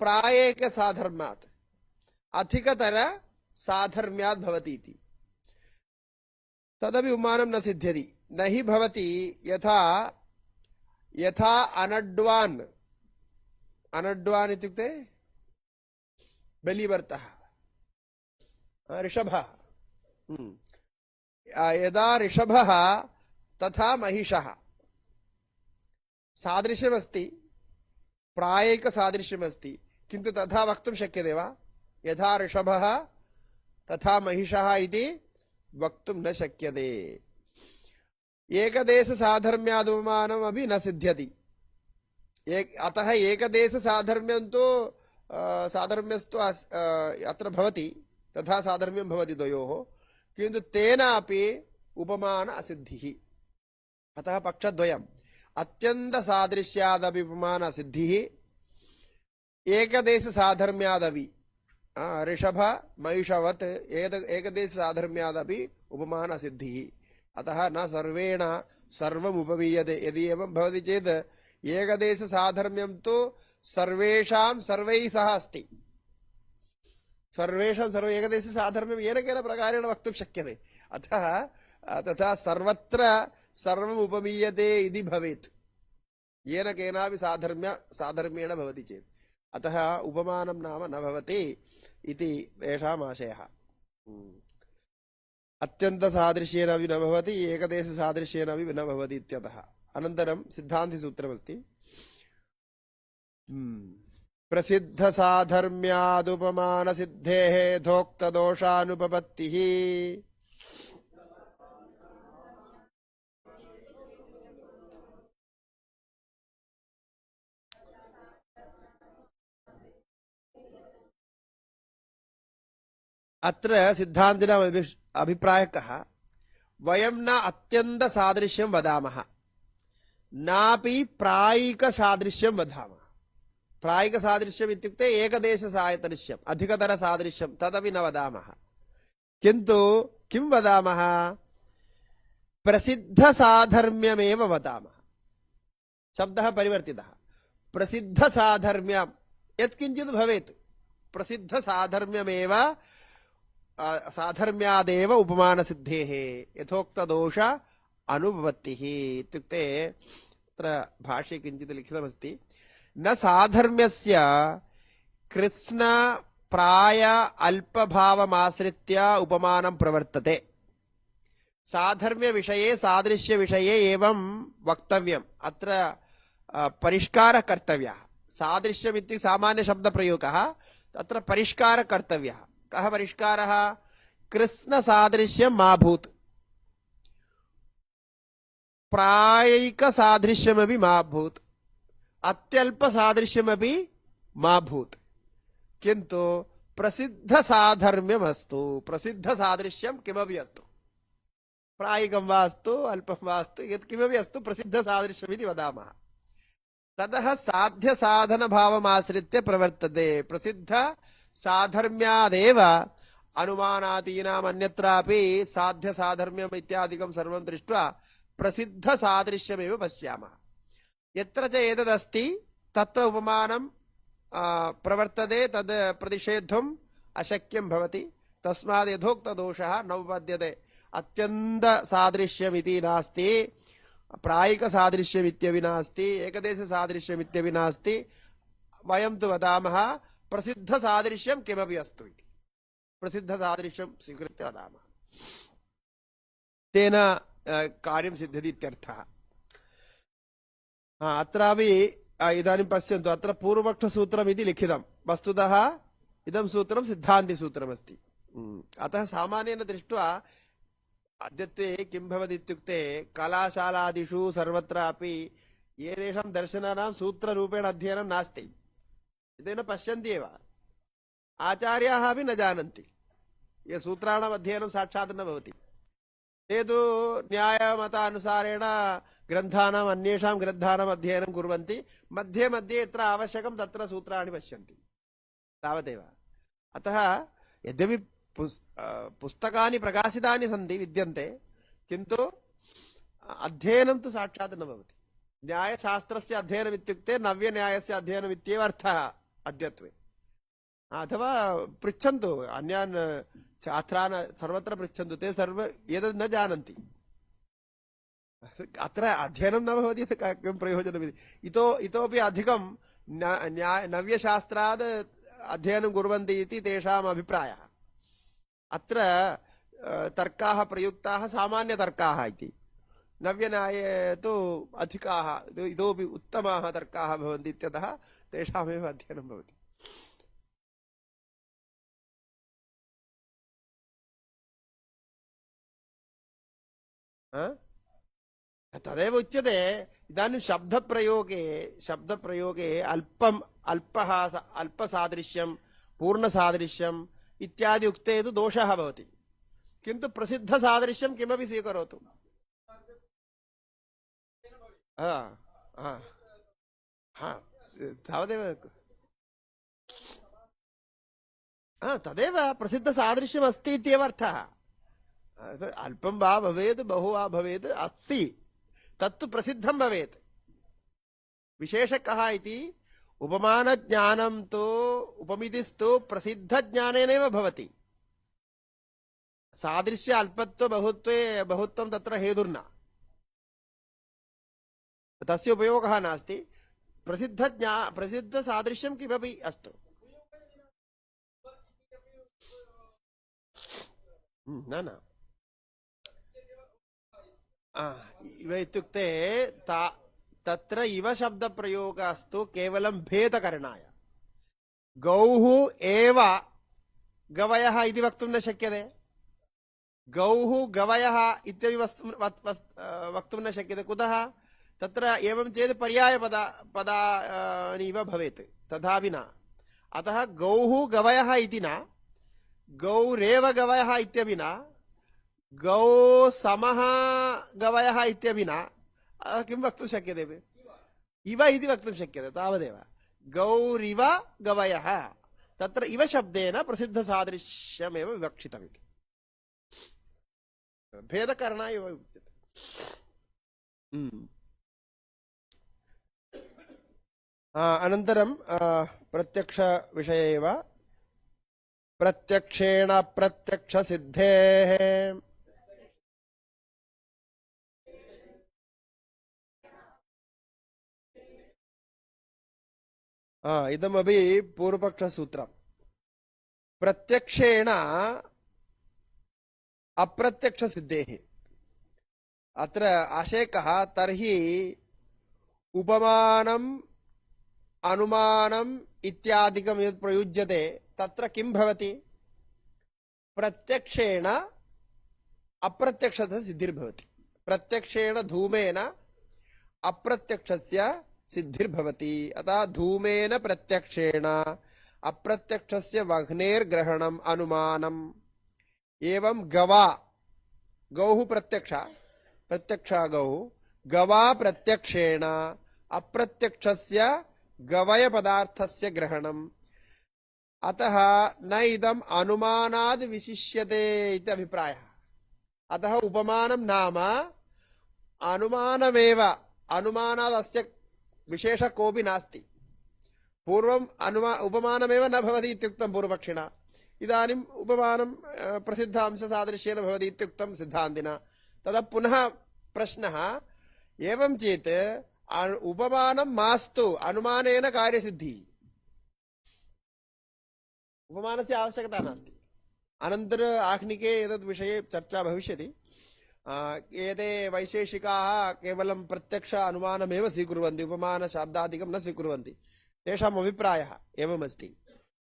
प्रायैकसाधर्म्यात्, अधिकतर साधर्म्यात् भवति इति। तदपि उपमानं न सिद्ध्यति। न हि भवति यथा अनड्वान्। अनड्वान् इत्युक्ते बलिवर्तः, ऋषभः। यदा ऋषभः तथा महिषः सादृश्यमस्ति, प्रायैकसादृश्यमस्ति, किन्तु तथा वक्तुं शक्यते वा? यथा ऋषभः तथा महिषः इति वक्तुं न शक्यते। एकदेशसाधर्म्यादुपमानमपि न सिद्ध्यति। अतः एकदेशसाधर्म्यं साधर्म्यस्तु अत्र भवति, तथा साधर्म्यं भवति द्वयोः, किन्तु तेनापि उपमान असिद्धिः। अतः पक्षद्वयम्, अत्यन्तसादृश्यादपि उपमान असिद्धिः, एकदेशसाधर्म्यादपि ऋषभ महिषवत् एकदेशसाधर्म्यादपि उपमान असिद्धिः। अतः न सर्वेण सर्वम् उपमीयते। यदि एवं भवति चेत् एकदेश साधर्म्यं तु सर्वेषां सर्वैः सह अस्ति। सर्वेषां सर्व एकदेश साधर्म्यं येन केन प्रकारेण वक्तुं शक्यते। अतः तथा सर्वत्र सर्वम् उपमीयते इति भवेत् येन केनापि साधर्म्येण भवति चेत्। अतः उपमानं नाम न भवति इति एषाम् आशयः। अत्यन्तसादृश्येन अपि न भवति, एकदेशसादृश्येन अपि न भवति इत्यतः। अनन्तरं सिद्धान्तिसूत्रमस्ति। प्रसिद्धसाधर्म्यादुपमानसिद्धेः यथोक्तदोषानुपपत्तिः। अत्र सिद्धान्तिनाम् अभिप्रायः कः? वयं न अत्यन्तसादृश्यं वदामः, नापि प्रायिकसादृश्यं वदामः। प्रायिकसादृश्यम् इत्युक्ते एकदेशसादृश्यम्, अधिकतरसादृश्यं तदपि न वदामः। किन्तु किं वदामः? प्रसिद्धसाधर्म्यमेव वदामः। शब्दः परिवर्तितः। प्रसिद्धसाधर्म्यं यत्किञ्चित् भवेत्, प्रसिद्धसाधर्म्यमेव साधर्म्यादेव उपमानसिद्धेः यथोक्तदोष अनुपपत्तिः इत्युक्ते अत्र भाष्ये किञ्चित् लिखितमस्ति। न साधर्म्यस्य कृत्स्न प्राय अल्पभावमाश्रित्य उपमानं प्रवर्तते। साधर्म्य विषये सादृश्य विषये एवं वक्तव्यम्। अत्र परिष्कारः कर्तव्यः। सादृश्यम् इत्युक्ते सामान्य शब्दप्रयोगः, तत्र परिष्कारः कर्तव्यः। कः परिष्कारः? कृत्स्न सादृश्यं मा भूत्, प्रायिक सादृश्यमपि मा भूत्, अत्यल्प सादृश्यमपि मा भूत्, किन्तु प्रसिद्ध साधर्म्यमस्तु। प्रसिद्ध सादृश्यं किमपि अस्तु, प्रायिकं वा अस्तु अल्पं वा अस्तु, यत्किमपि अस्तु प्रसिद्ध सादृश्यमिति वदामः। ततः साध्य साधन भावमाश्रित्य प्रवर्तते। प्रसिद्ध साधर्म्यादेव अनुमानादीनाम् अन्यत्रापि साध्य साधर्म्यम् इत्यादिकं सर्वं दृष्ट्वा प्रसिद्ध सादृश्यमेव पश्यामः। यत्र च एतदस्ति तत्र उपमानं प्रवर्तते, तद् प्रतिषेद्धुम् अशक्यं भवति। तस्मात् यथोक्तदोषः न उपपद्यते। अत्यन्तसादृश्यमिति नास्ति, प्रायिकसादृश्यमित्यपि नास्ति, एकदेशसादृश्यमित्यपि नास्ति। वयं तु वदामः प्रसिद्धसादृश्यं किमपि अस्तु इति। प्रसिद्धसादृश्यं स्वीकृत्य वदामः, तेन कार्यं सिद्ध्यति इत्यर्थः। अत्रापि इदानीं पश्यन्तु, अत्र पूर्वपक्षसूत्रमिति लिखितं। वस्तुतः इदं सूत्रं सिद्धान्तिसूत्रमस्ति। अतः सामान्येन दृष्ट्वा अद्यत्वे किं भवति इत्युक्ते, कलाशालादिषु सर्वत्रापि एतेषां दर्शनानां सूत्ररूपेण अध्ययनं नास्ति। इदेन पश्यन्ति एव, आचार्याः अपि न जानन्ति। ये सूत्राणाम् अध्ययनं साक्षात् न भवति, ते तु न्यायमतानुसारेण ग्रन्थानाम् अन्येषां ग्रन्थानाम् अध्ययनं कुर्वन्ति। मध्ये मध्ये यत्र आवश्यकं तत्र सूत्राणि पश्यन्ति, तावदेव। अतः यद्यपि पुस्तकानि प्रकाशितानि सन्ति, विद्यन्ते, किन्तु अध्ययनं तु साक्षात् न भवति। न्यायशास्त्रस्य अध्ययनमित्युक्ते नव्यन्यायस्य अध्ययनमित्येव अर्थः अद्यत्वे। अथवा पृच्छन्तु अन्यान् छात्रान्, सर्वत्र पृच्छन्तु, ते सर्वे एतद् न जानन्ति। अत्र अध्ययनं न भवति, किं प्रयोजनमिति। इतोपि अधिकं नव्यशास्त्रात् अध्ययनं कुर्वन्ति इति तेषाम् अभिप्रायः। अत्र तर्काः प्रयुक्ताः सामान्यतर्काः इति, नव्यन्याये तु अधिकाः, इतोपि उत्तमाः तर्काः भवन्ति इत्यतः तेषामेव अध्ययनं भवति। तदेव उच्यते। इदानीं शब्दप्रयोगे अल्पसादृश्यं, पूर्णसादृश्यं इत्यादि उक्ते तु दोषः भवति। किन्तु प्रसिद्धसादृश्यं किमपि स्वीकरोतु, तावदेव, तदेव प्रसिद्धसादृश्यमस्ति इत्येव अर्थः। अल्पं वा भवेत् बहु वा भवेत् अस्ति तत्तु प्रसिद्धं भवेत्। विशेषः कः इति उपमानज्ञानं तु उपमितिस्तु प्रसिद्धज्ञानेनैव भवति। सादृश्य अल्पत्व बहुत्वं तत्र हेतुर्न, तस्य उपयोगः नास्ति। प्रसिद्धसादृश्यं किमपि अस्तु। न न इव इत्युक्ते तत्र इव शब्दप्रयोगस्तु केवलं भेदकरणाय। गौः एव गवयः इति वक्तुं न शक्यते। गौः गवयः इत्यपि वक्तुं न शक्यते। कुतः? तत्र एवं चेत् पर्यायपदानि इव भवेत्, तथापि न। अतः गौः गवयः इति न, गौरेव गवयः इत्यपि न, गौ समः गवयः इत्यपि न। किं वक्तुं शक्यते? इव इति वक्तुं शक्यते, तावदेव। गौरिव गवयः, तत्र इव शब्देन प्रसिद्धसादृश्यमेव विवक्षितमिति। भेदकरणाय एव उच्यते। अनन्तरं प्रत्यक्षविषये एव प्रत्यक्षेण प्रत्यक्षसिद्धेः इदमपि पूर्वपक्षसूत्रम्। प्रत्यक्षेण अप्रत्यक्षसिद्धेः अत्र आशयकः तर्हि उपमानम् अनुमानम् इत्यादिकं यत् प्रयुज्यते तत्र किं भवति? प्रत्यक्षेण अप्रत्यक्षस्य सिद्धिर्भवति। प्रत्यक्षेण धूमेन अप्रत्यक्षस्य सिद्धिर्भवति। अतः धूमेन प्रत्यक्षेण अप्रत्यक्षस्य वह्नेर्ग्रहणम् अनुमानम्। एवं गवा, गौः प्रत्यक्षा गौः, गवा प्रत्यक्षेण अप्रत्यक्षस्य गवयपदार्थस्य ग्रहणम्। अतः न इदम् अनुमानाद् विशिष्यते इति अभिप्रायः। अतः उपमानं नाम अनुमानमेव, अनुमानात् अस्य विशेषः कोऽपि नास्ति। पूर्वम् उपमानमेव न भवति इत्युक्तं पूर्वपक्षिणा, इदानीम् उपमानं प्रसिद्ध अंशसादृश्येन भवति इत्युक्तं सिद्धान्तिना। तदा पुनः प्रश्नः, एवं चेत् उपमानं मास्तु, अनुमानेन कार्यसिद्धिः। उपमानस्य आवश्यकता नास्ति। अनन्तर आह्निके एतद् विषये चर्चा भविष्यति। एते वैशेषिकाः केवलं प्रत्यक्ष अनुमानमेव स्वीकुर्वन्ति, उपमानशाब्दादिकं न स्वीकुर्वन्ति। तेषाम् अभिप्रायः एवमस्ति,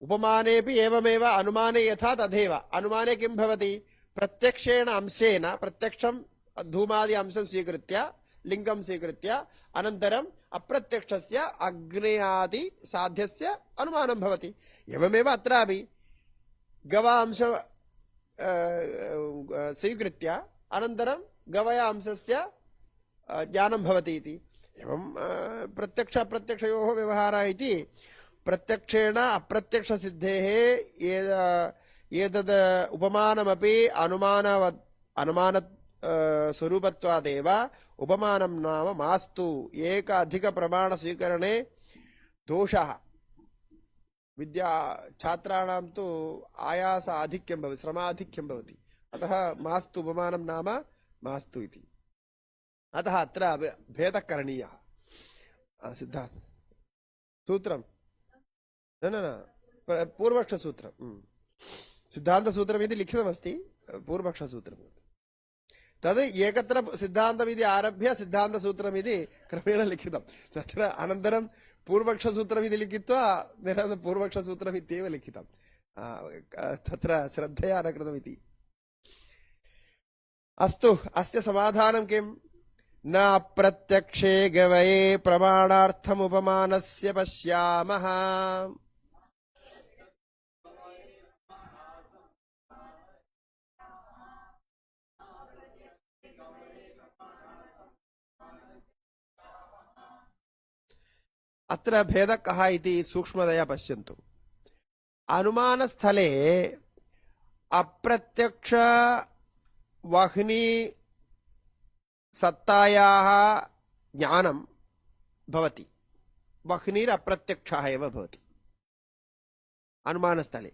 उपमानेपि एवमेव, अनुमाने यथा तथैव। अनुमाने किं भवति? प्रत्यक्षेण अंशेन, प्रत्यक्षं धूमादि अंशं स्वीकृत्य, लिङ्गं स्वीकृत्य, अनन्तरम् अप्रत्यक्षस्य अग्नेयादि साध्यस्य अनुमानं भवति। एवमेव अत्रापि गवांश स्वीकृत्य अनन्तरं गवया अंशस्य ज्ञानं भवति इति। एवं प्रत्यक्ष अप्रत्यक्षयोः व्यवहारः इति प्रत्यक्षेण अप्रत्यक्षसिद्धेः एतद् उपमानमपि अनुमान स्वरूपत्वादेव उपमानं नाम मास्तु। एक अधिकप्रमाणस्वीकरणे दोषः। विद्या छात्राणां तु आयास आधिक्यं भवति, श्रमाधिक्यं भवति। अतः मास्तु, उपमानं नाम मास्तु इति। अतः अत्र भेदः करणीयः। सिद्धान्त सूत्रं न न न पूर्वपक्षसूत्रं, सिद्धान्तसूत्रम् इति लिखितमस्ति, पूर्वपक्षसूत्रम्। तद् एकत्र सिद्धान्तमिति आरभ्य सिद्धान्तसूत्रमिति क्रमेण लिखितं। तत्र अनन्तरं पूर्वपक्षसूत्रमिति लिखित्वा पूर्वपक्षसूत्रमित्येव लिखितं। तत्र श्रद्धया न कृतमिति। अस्तु, अस्य समाधानं किं? न प्रत्यक्षे गवये प्रमाणार्थमुपमानस्य पश्यामः। अत्र भेदः कः इति सूक्ष्मतया पश्यन्तु। अनुमानस्थले अप्रत्यक्ष वह्नि सत्तायाः ज्ञानं भवति, वह्निरप्रत्यक्षः एव भवति अनुमानस्थले।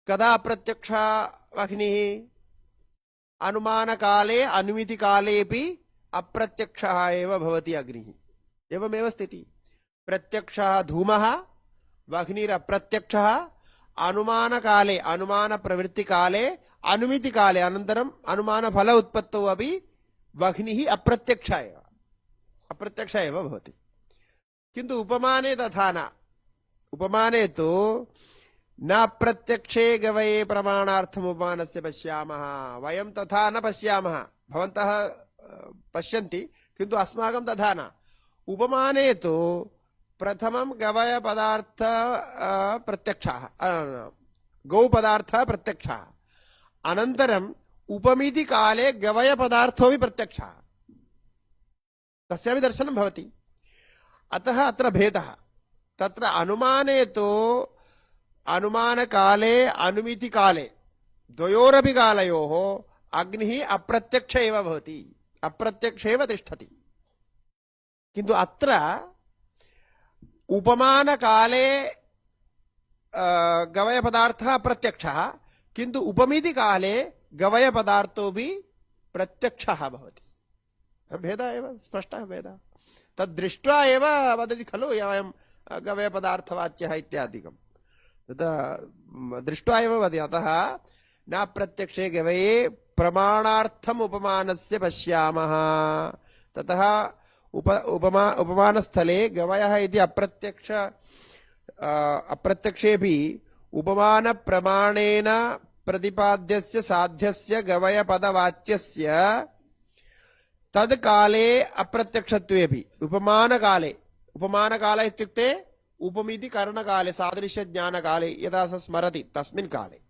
कदा अप्रत्यक्षा वह्निः? अनुमानकाले अनुमितिकालेऽपि अप्रत्यक्षः एव भवति अग्निः। एवमेव स्थितिः। प्रत्यक्षः धूमः, वह्निरप्रत्यक्षः, अनुमानकाले अनुमानप्रवृत्तिकाले अनुमितिकाले अनन्तरम् अनुमानफल उत्पत्तौ अपि वह्निः अप्रत्यक्ष एव भवति। किन्तु उपमाने तथा न। उपमाने तु न प्रत्यक्षे गवये प्रमाणार्थम् उपमानस्य पश्यामः। वयं तथा न पश्यामः। भवन्तः पश्यन्ति, किन्तु अस्माकं तथा न। उपमाने तु प्रथमं गवय पदार्थ प्रत्यक्षः, गौ पदार्थ प्रत्यक्षः, अनन्तरम् उपमिति काले गवय पदार्थोऽपि प्रत्यक्षः, तस्यापि दर्शनं भवति। अतः अत्र भेदः। तत्र अनुमाने तु अनुमानकाले अनुमितिकाले द्वयोरपि कालयोः अग्निः अप्रत्यक्ष एव भवति, अप्रत्यक्ष एव तिष्ठति। किन्तु अत्र उपमानकाले गवयपदार्थः अप्रत्यक्षः, किन्तु उपमिति काले गवयपदार्थोऽपि प्रत्यक्षः भवति। भेदः एव स्पष्टः भेदः। तद्दृष्ट्वा एव वदति खलु अयं गवयपदार्थवाच्यः इत्यादिकं। तदा दृष्ट्वा एव वदति। अतः न प्रत्यक्षे गवये प्रमाणार्थम् उपमानस्य पश्यामः। ततः उपमानस्थले गवयः इति अप्रत्यक्षेऽपि उपमानप्रमाणेन प्रतिपाद्यस्य साध्यस्य गवयपदवाच्यस्य तत्काले अप्रत्यक्षत्वेऽपि उपमानकाले, उपमानकाल इत्युक्ते उपमिति करणकाले सादृश्यज्ञानकाले यदा स स्मरति तस्मिन् काले।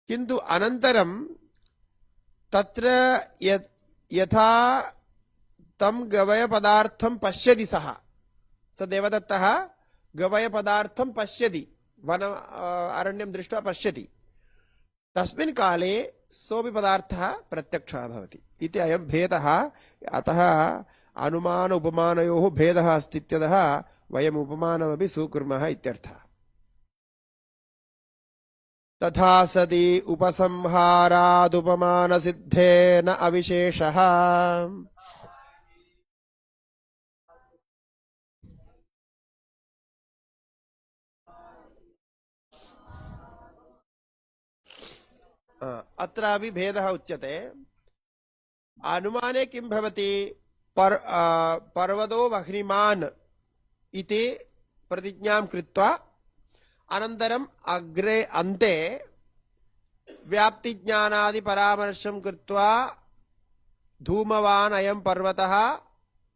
किन्तु अनन्तरं तत्र यथा तं गवयपदार्थं पश्यति सः, स देवदत्तः गवयपदार्थं पश्यति, वन अरण्यं दृष्ट्वा पश्यति, तस्मिन् काले सोऽपि पदार्थः प्रत्यक्षः भवति इति अयं भेदः। अतः अनुमान उपमानयोः भेदः अस्ति इत्यतः वयम् उपमानमपि स्वीकुर्मः इत्यर्थः। तथा सति उपसंहारादुपमानसिद्धेन अविशेषः अत्रापि भेदः उच्यते। अनुमाने किं भवति? पर्वतो वह्निमान् इति प्रतिज्ञां कृत्वा अनन्तरम् अग्रे अन्ते व्याप्तिज्ञानादि परामर्शं कृत्वा धूमवान् अयं पर्वतः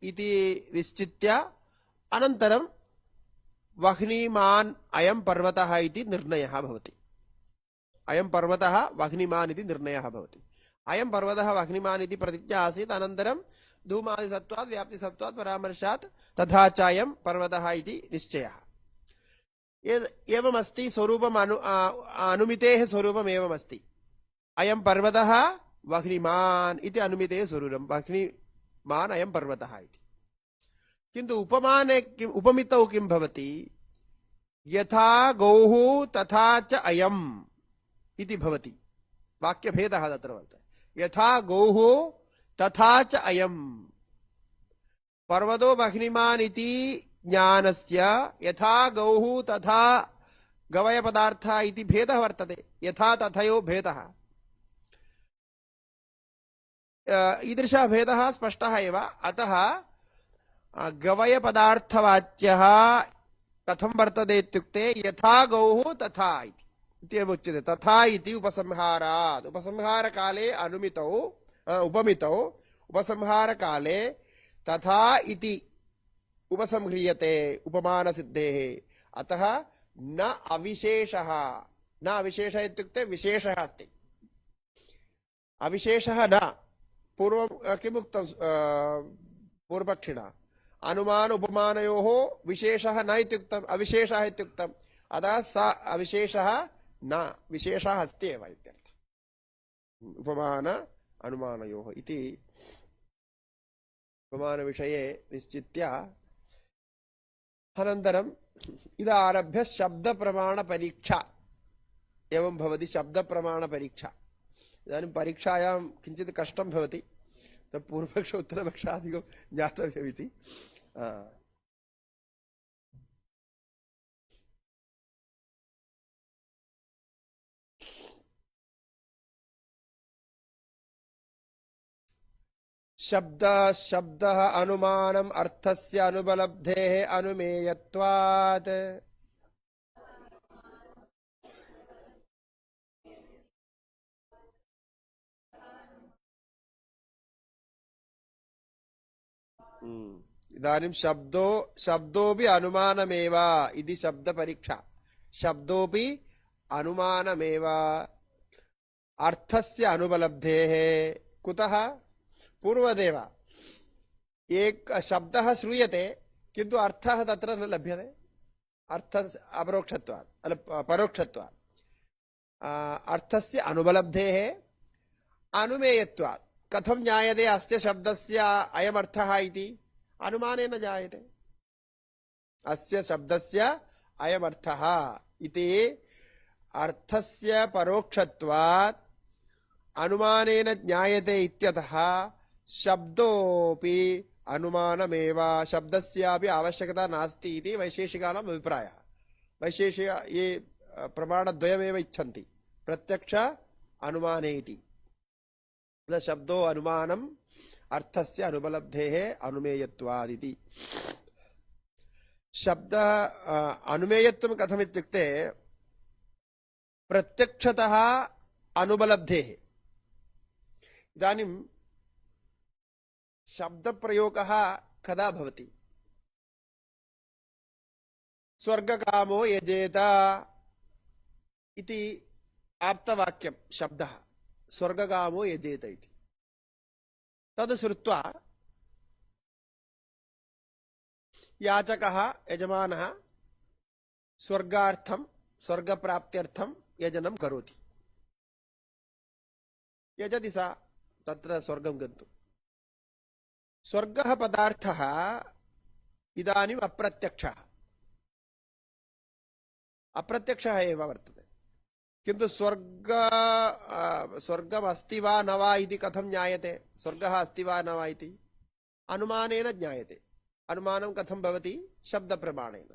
इति निश्चित्य अनन्तरं वह्निमान् अयं पर्वतः इति निर्णयः भवति। अयं पर्वतः वह्निमान् इति निर्णयः भवति। अयं पर्वतः वह्निमान् इति प्रतिज्ञा आसीत्। अनन्तरं धूमादिसत्त्वात् व्याप्तिसत्त्वात् परामर्शात् तथा च अयं पर्वतः इति निश्चयः। एवमस्ति स्वरूपम् अनुमितेः स्वरूपम् एवमस्ति। अयं पर्वतः वह्निमान् इति अनुमितेः स्वरूपं, वह्निमान् अयं पर्वतः इति। किन्तु उपमाने उपमितौ किं भवति? यथा गौः तथा च अयम् इति भवति। वाक्यभेदः तत्र वर्तते। यथा गौः तथा च अयम्। पर्वतो वह्निमान् इति ज्ञानस्य यथा गौः तथा गवयपदार्थः इति भेदः वर्तते। यथा तथयो भेदः। ईदृशः भेदः स्पष्टः एव। अतः गवयपदार्थवाच्यः कथं वर्तते इत्युक्ते यथा गौः तथा इत्येव उच्यते। तथा इति उपसंहारात्। उपसंहारकाले अनुमितौ उपमितौ उपसंहारकाले तथा इति उपसंह्रियते उपमानसिद्धेः। अतः न अविशेषः। न अविशेषः इत्युक्ते विशेषः अस्ति। अविशेषः न। पूर्वं किमुक्तं पूर्वपक्षिणा? अनुमान उपमानयोः विशेषः न इत्युक्तम्, अविशेषः इत्युक्तम्। अतः स अविशेषः न, विशेषः अस्ति एव इत्यर्थः। उपमान अनुमानयोः इति उपमानविषये निश्चित्य अनन्तरम् इदारभ्य शब्दप्रमाणपरीक्षा एवं भवति। शब्दप्रमाणपरीक्षा इदानीं परीक्षायां किञ्चित् कष्टं भवति, तत् पूर्वपक्ष उत्तरपक्षादिकं ज्ञातव्यमिति। शब्दः अनुमानम् अर्थस्य अनुपलब्धेः अनुमेयत्वात्। इदानीं शब्दोऽपि अनुमानमेव इति शब्दपरीक्षा। शब्दोऽपि अनुमानमेव अर्थस्य अनुपलब्धेः। कुतः? पूर्वदेव एक शब्दः श्रूयते किन्तु अर्थः तत्र न लभ्यते। अर्थ अपरोक्षत्वात् परोक्षत्वात् अर्थस्य अनुपलब्धेः अनुमेयत्वात्। कथं ज्ञायते अस्य शब्दस्य अयमर्थः इति? अनुमानेन ज्ञायते। अस्य शब्दस्य अयमर्थः इति अर्थस्य परोक्षत्वात् अनुमानेन ज्ञायते इत्यतः शब्दोऽपि अनुमानमेव, शब्दस्यापि आवश्यकता नास्ति इति वैशेषिकानाम् अभिप्रायः। वैशेषिक ये प्रमाणद्वयमेव इच्छन्ति, प्रत्यक्ष अनुमाने इति। शब्दो अनुमानम् अर्थस्य अनुपलब्धेः अनुमेयत्वादिति। शब्द अनुमेयत्वं कथमित्युक्ते प्रत्यक्षतः अनुपलब्धेः। इदानीं शब्दप्रयोगः कदा भवति? स्वर्गकामो यजेत इति आप्तवाक्यं शब्दः, स्वर्गकामो यजेत इति। तद् श्रुत्वा याचकः यजमानः स्वर्गार्थं स्वर्गप्राप्त्यर्थं यजनं करोति। यजति सा तत्र स्वर्गं गन्तुं। स्वर्गः पदार्थः इदानीम् अप्रत्यक्षः एव वर्तते। किन्तु स्वर्गमस्ति वा न वा इति कथं ज्ञायते? स्वर्गः अस्ति वा न वा इति अनुमानेन ज्ञायते। अनुमानं कथं भवति? शब्दप्रमाणेन।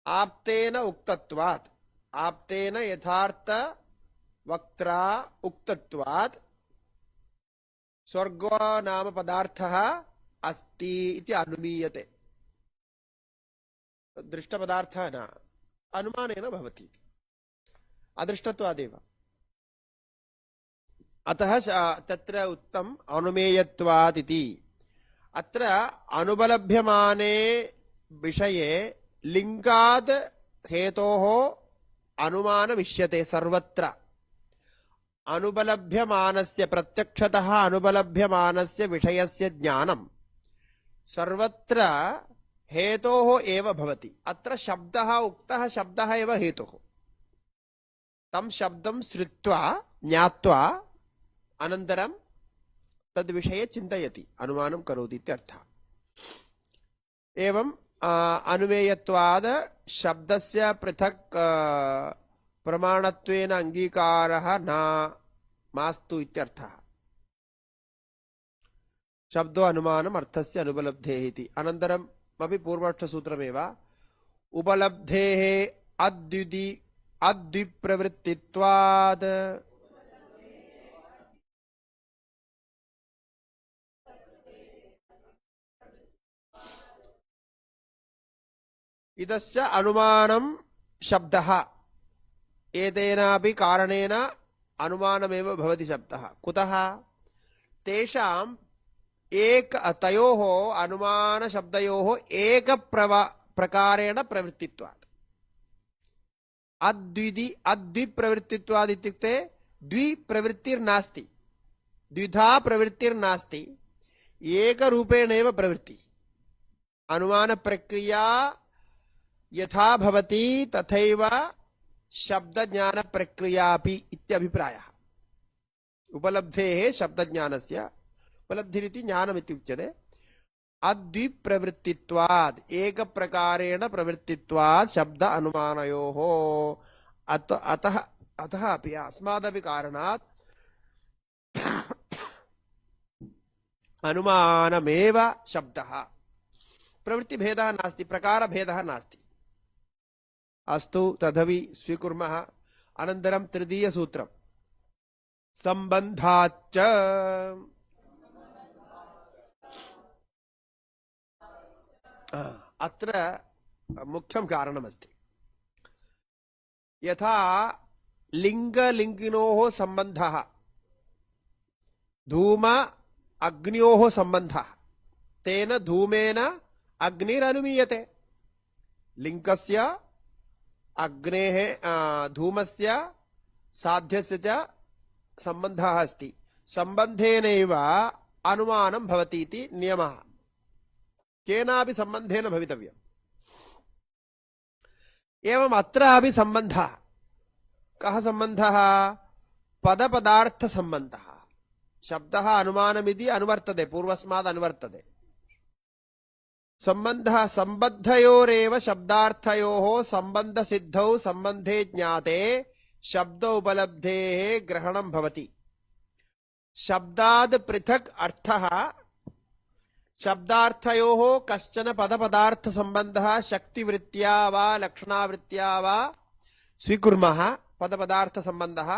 आप्तेन उक्तत्वात्, आप्तेन यथार्थ वक्त्रा उक्तत्वात् स्वर्गो नाम पदार्थः अस्ति इति अनुमीयते। दृष्टपदार्थः न, अनुमानेन भवति, अदृष्टत्वादेव। अतः तत्र उक्तम् अनुमेयत्वात् इति। अत्र अनुपलभ्यमाने विषये लिङ्गाद् हेतोः अनुमानमिष्यते सर्वत्र। अनुपलभ्यमानस्य प्रत्यक्षतः अनुपलभ्यमानस्य विषयस्य ज्ञानं सर्वत्र हेतोः एव भवति। अत्र शब्दः उक्तः शब्दः एव हेतुः। तं शब्दं श्रुत्वा ज्ञात्वा अनन्तरं तद्विषये चिन्तयति, अनुमानं करोति इत्यर्थः। एवं अनुमेयत्वाद् शब्दस्य पृथक् प्रमाणत्वेन अंगीकारः न मास्तु इत्यर्थः। शब्दो अनुमानम् अर्थस्य अनुपलब्धेः इति। अनन्तरम् अपि पूर्वपक्षसूत्रमेव उपलब्धेः अद्विप्रवृत्तित्वात् इदश्च अनुमानं शब्दः। एतेनापि कारणेन अनुमानमेव भवति शब्दः। कुतः? तेषाम् तयोः अनुमानशब्दयोः एक प्रकारेण प्रवृत्तित्वात्। अद्विप्रवृत्तित्वात् इत्युक्ते द्विप्रवृत्तिर्नास्ति, द्विधा प्रवृत्तिर्नास्ति, एकरूपेणैव प्रवृत्ति। अनुमानप्रक्रिया यथा भवति तथैव शब्दज्ञानप्रक्रियापि इत्यभिप्रायः। उपलब्धेः शब्दज्ञानस्य उपलब्धिरिति ज्ञानमिति उच्यते अद्विप्रवृत्तित्वात् एकप्रकारेण प्रवृत्तित्वात् शब्द अनुमानयोः अतः अतः अपि अस्मादपि कारणात् अनुमानमेव शब्दः प्रवृत्तिभेदः नास्ति प्रकारभेदः नास्ति अस्तु तदपि स्वीकुर्मः अनन्तरं तृतीयसूत्रं सम्बन्धाच्च अत्र मुख्यं कारणमस्ति यथा लिङ्गलिङ्गिनोः सम्बन्धः धूम अग्न्योः सम्बन्धः तेन धूमेन अग्निरनुमीयते लिङ्गस्य अग्नेः धूमस्य साध्यस्य च सम्बन्धः अस्ति सम्बन्धेनैव अनुमानं भवति इति नियमः केनापि सम्बन्धेन भवितव्यम् एवम् अत्रापि सम्बन्धः कः सम्बन्धः पदपदार्थसम्बन्धः शब्दः अनुमानमिति अनुवर्तते पूर्वस्माद् अनुवर्तते सम्बन्धः सम्बद्धयोरेव शब्दार्थयोः सम्बन्धसिद्धौ सम्बन्धे ज्ञाते शब्द उपलब्धेः ग्रहणं भवति शब्दाद् पृथक् अर्थः शब्दार्थयोः कश्चन पदपदार्थसम्बन्धः शक्तिवृत्त्या वा लक्षणावृत्त्या वा स्वीकुर्मः पदपदार्थसम्बन्धः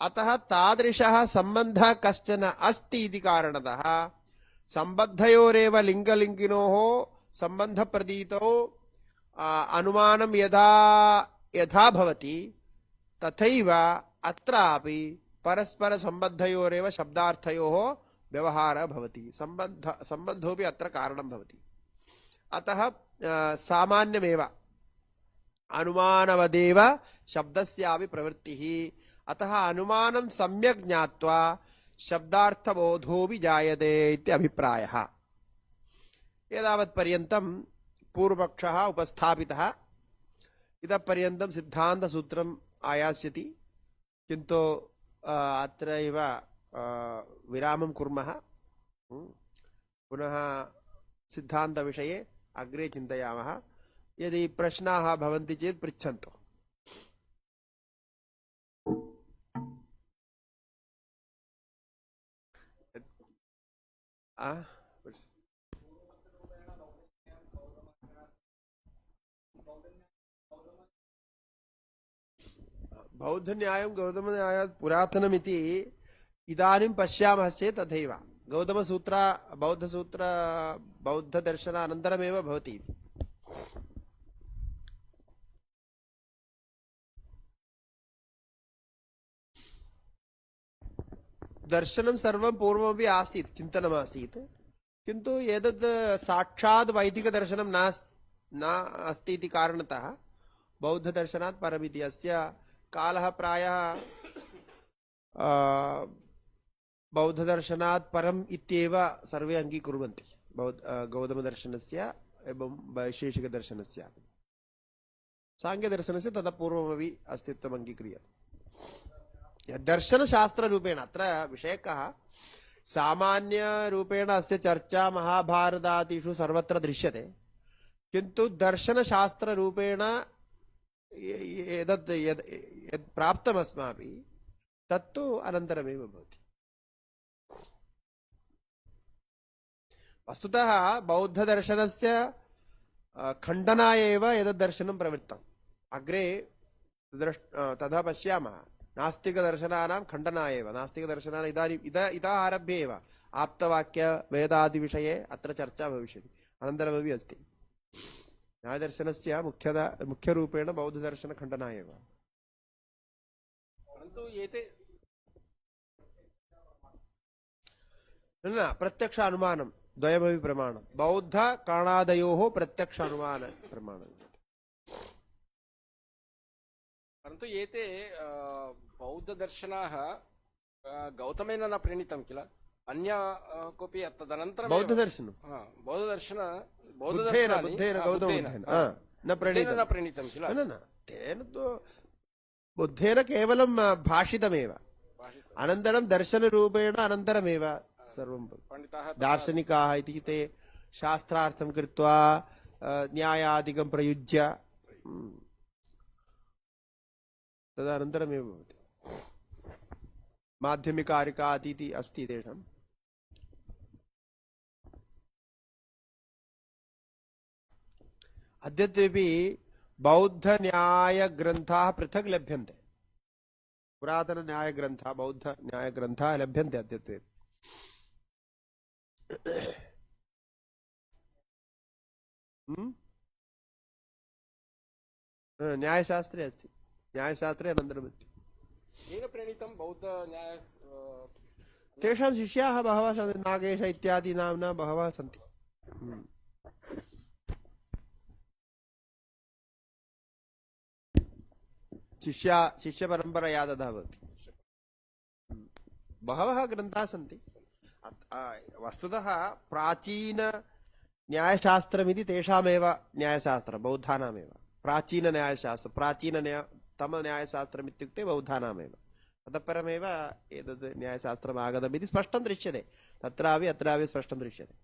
अतः तादृशः सम्बन्धः कश्चन अस्ति इति कारणतः सम्बद्धयोरेव लिङ्गलिङ्गिनोः सम्बन्धप्रतीतौ अनुमानं यथा यथा भवति तथैव अत्रापि परस्परसम्बद्धयोरेव शब्दार्थयोः व्यवहारः भवति सम्बन्धोऽपि अत्र कारणं भवति अतः सामान्यमेव अनुमानवदेव शब्दस्यापि प्रवृत्तिः अतः अनुमानं सम्यक् ज्ञात्वा शब्दार्थबोधोऽपि जायते इति अभिप्रायः एतावत्पर्यन्तं पूर्वपक्षः उपस्थापितः इतः पर्यन्तं सिद्धान्तसूत्रम् आयास्यति किन्तु अत्र एव विरामं कुर्मः पुनः सिद्धान्तविषये अग्रे चिन्तयामः यदि प्रश्नाः भवन्ति चेत् पृच्छन्तु बौद्धन्यायं गौतमन्यायात् पुरातनमिति इदानीं पश्यामः चेत् तथैव गौतमसूत्र बौद्धसूत्र बौद्धदर्शनानन्तरमेव भवति दर्शनं सर्वं पूर्वमपि आसीत् चिन्तनमासीत् किन्तु एतद् साक्षात् वैदिकदर्शनं न अस्ति इति कारणतः बौद्धदर्शनात् परमिति अस्य कालः प्रायः बौद्धदर्शनात् परम् इत्येव सर्वे अङ्गीकुर्वन्ति गौतमदर्शनस्य एवं वैशेषिकदर्शनस्य सांख्यदर्शनस्य ततः पूर्वमपि अस्तित्वम् अङ्गीक्रियते दर्शनशास्त्ररूपेण अत्र विषयकः सामान्यरूपेण अस्य चर्चा महाभारतादिषु सर्वत्र दृश्यते किन्तु दर्शनशास्त्ररूपेण यद् प्राप्तमस्माभिः तत्तु अनन्तरमेव भवति वस्तुतः बौद्धदर्शनस्य खण्डनाय एव एतद् दर्शनं प्रवृत्तम् अग्रे तथा पश्यामः नास्तिकदर्शनानां खण्डनाय एव नास्तिकदर्शनानि इदानीम् इतः आरभ्य एव आप्तवाक्य वेदादिविषये अत्र चर्चा भविष्यति अनन्तरमपि अस्ति न्यायदर्शनस्य मुख्यरूपेण बौद्धदर्शनखण्डनाय एव परन्तु एते न प्रत्यक्ष अनुमानं द्वयमपि प्रमाणं बौद्ध काणादयोः प्रत्यक्ष अनुमान प्रमाणं परन्तु एते बौद्धदर्शनाः गौतमेन न प्रणीतं किल अन्य कोऽपि तदनन्तरं बौद्धदर्शनं बुद्धेन गौतमेन न प्रणीतं किल न तेन तु बुद्धेन केवलं भाषितमेव अनन्तरं दर्शनरूपेण अनन्तरमेव सर्वं पंडिताः दार्शनिकाः इति ते शास्त्रार्थं कृत्वा न्यायादिकं प्रयुज्य तदनन्तरमेव भवति। माध्यमिकारिकातीति अस्ति तेषाम्। अद्यत्वेपि बौद्धन्यायग्रन्थाः पृथक् लभ्यन्ते। पुरातनन्यायग्रन्थाः बौद्धन्यायग्रन्थाः लभ्यन्ते अद्यत्वेपि। न्यायशास्त्रे अस्ति, न्यायशास्त्रे अनन्तरमस्ति। येन प्रेणितं बौद्ध न्याय तेषां शिष्याः बहवः सन्ति, नागेश इत्यादि नाम्ना बहवः सन्ति। शिष्यपरम्परया तथा भवति। बहवः ग्रन्थाः सन्ति। वस्तुतः प्राचीन न्यायशास्त्रमिति तेषामेव न्यायशास्त्रं, बौद्धानामेव प्राचीनन्यायशास्त्रं, प्राचीनतम न्यायशास्त्रमित्युक्ते बौद्धानामेव। ततः परमेव एतद् न्यायशास्त्रम् आगतमिति स्पष्टं दृश्यते। तत्रापि अत्रापि स्पष्टं दृश्यते।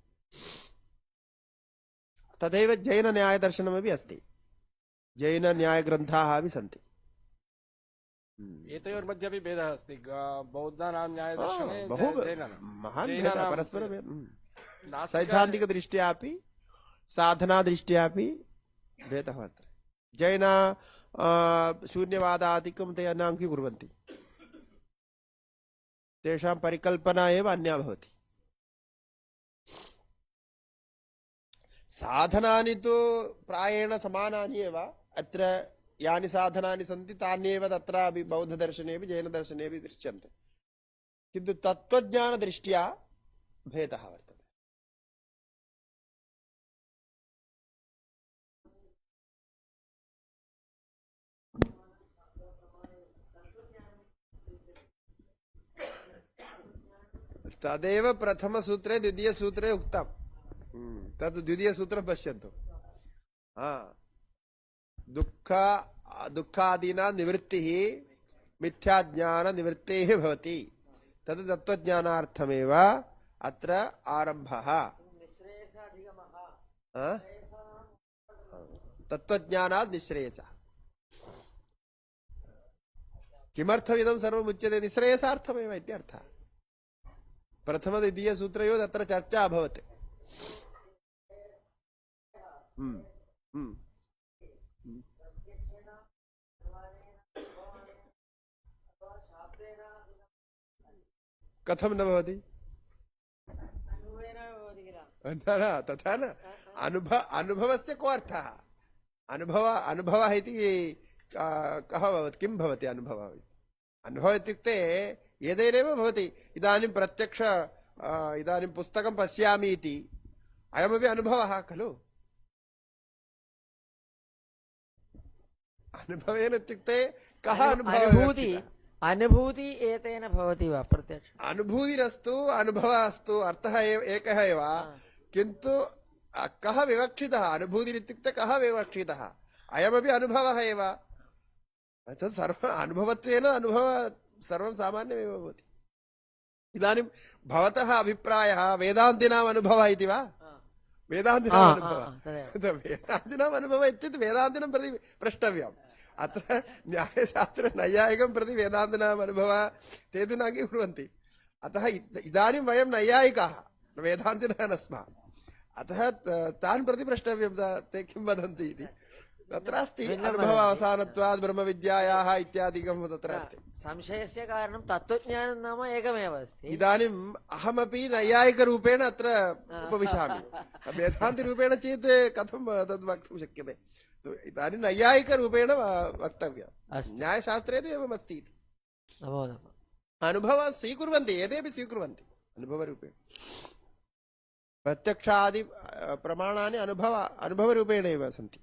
तथैव जैनन्यायदर्शनमपि अस्ति, जैनन्यायग्रन्थाः अपि सन्ति। एतयोर्मध्येपि भेदः अस्ति। बौद्धानां न्यायदर्शने बहु जैनानां महान् भेदः परस्परं। नास्तिकाः सैद्धान्तिकदृष्ट्यापि साधनादृष्ट्यापि भेदः वर्तते। जैना शून्यवादादिकं ते न अङ्गीकुर्वन्ति। तेषां परिकल्पना एव अन्या भवति। साधनानि तु प्रायेण समानानि एव। अत्र यानि साधनानि सन्ति तान्येव तत्रापि बौद्धदर्शनेपि जैनदर्शनेपि दृश्यन्ते, किन्तु तत्त्वज्ञानदृष्ट्या भेदः वर्तते। तदेव प्रथमसूत्रे द्वितीयसूत्रे उक्तम्। तत् द्वितीयसूत्रं पश्यन्तु। दुःखादीनां निवृत्तिः मिथ्याज्ञाननिवृत्तेः भवति। तद् तत्त्वज्ञानार्थमेव अत्र आरम्भः। तत्त्वज्ञानात् निःश्रेयसः। किमर्थमिदं सर्वम् उच्यते? निःश्रेयसार्थमेव इत्यर्थः। प्रथमद्वितीयसूत्रयोः तत्र चर्चा अभवत्। कथं न भवति? न तथा न। अनुभवस्य को अर्थः? अनुभवः इति कः भवति? किं भवति अनुभवः? अनुभवः इत्युक्ते एतेनैव भवति। इदानीं प्रत्यक्ष इदानीं पुस्तकं पश्यामि इति अयमपि अनुभवः खलु। अनुभवेन इत्युक्ते कः अनुभवः? अनुभूति एतेन भवति वा? प्रत्यक्ष अनुभूतिरस्तु अनुभवः अस्तु, अर्थः एकः एव, किन्तु कः विवक्षितः? अनुभूतिरित्युक्ते कः विवक्षितः? अयमपि अनुभवः एव। तत् सर्वम् अनुभवत्वेन अनुभवः सर्वं सामान्यमेव भवति। इदानीं भवतः अभिप्रायः वेदान्तिनाम् अनुभवः इति वा? वेदान्तिनाम् अनुभवः, वेदान्तिनाम् अनुभवः इत्युक्ते वेदान्तिनं प्रति प्रष्टव्यम्। अत्र न्यायशास्त्र नैयायिकं प्रति वेदान्तिनाम् अनुभवः ते तु न अङ्गीकुर्वन्ति। अतः इदानीं वयं नैयायिकाः, वेदान्तिनः न स्मः। अतः तान् प्रति प्रष्टव्यं, ते किं वदन्ति इति। तत्र अस्ति अनुभव अवसानत्वात् ब्रह्मविद्यायाः इत्यादिकं तत्र अस्ति। संशयस्य कारणं तत्त्वज्ञानं नाम एकमेव अस्ति। इदानीम् अहमपि नैयायिकरूपेण अत्र उपविशामि। वेदान्तिरूपेण चेत् कथं तद् वक्तुं शक्यते? इदानीं नैयायिकरूपेण वक्तव्यं। न्यायशास्त्रे तु एवमस्ति इति। अनुभवः स्वीकुर्वन्ति, एतेपि स्वीकुर्वन्ति अनुभवरूपेण। प्रत्यक्षादि प्रमाणानि अनुभवरूपेण एव सन्ति।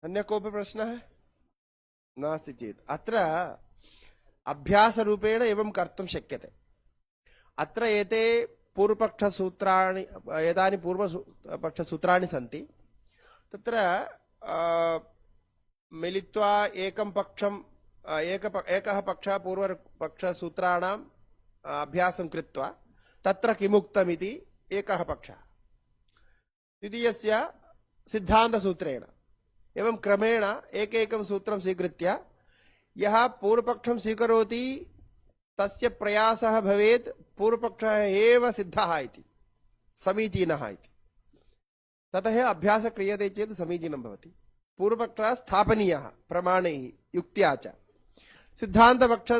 अन्य कोऽपि प्रश्नः नास्ति चेत् अत्र अभ्यासरूपेण एवं कर्तुं शक्यते। अत्र एते पूर्वपक्षसूत्राणि, एतानि पूर्वपक्षसूत्राणि सन्ति। तत्र मिलित्वा एकं पक्षं एकः पक्षः पूर्वपक्षसूत्राणाम् अभ्यासं कृत्वा तत्र किमुक्तमिति एकः पक्षः, द्वितीयस्य सिद्धान्तसूत्रेण, एवं क्रमेण एकैकं सूत्रं स्वीकृत्य यः पूर्वपक्षं स्वीकरोति तस्य प्रयासः भवेत् पूर्वपक्षः एव सिद्धः इति, समीचीनः इति। ततः अभ्यासः क्रियते चेत् समीचीनं भवति। पूर्वपक्षः स्थापनीयः प्रमाणैः युक्त्या च। सिद्धान्तपक्ष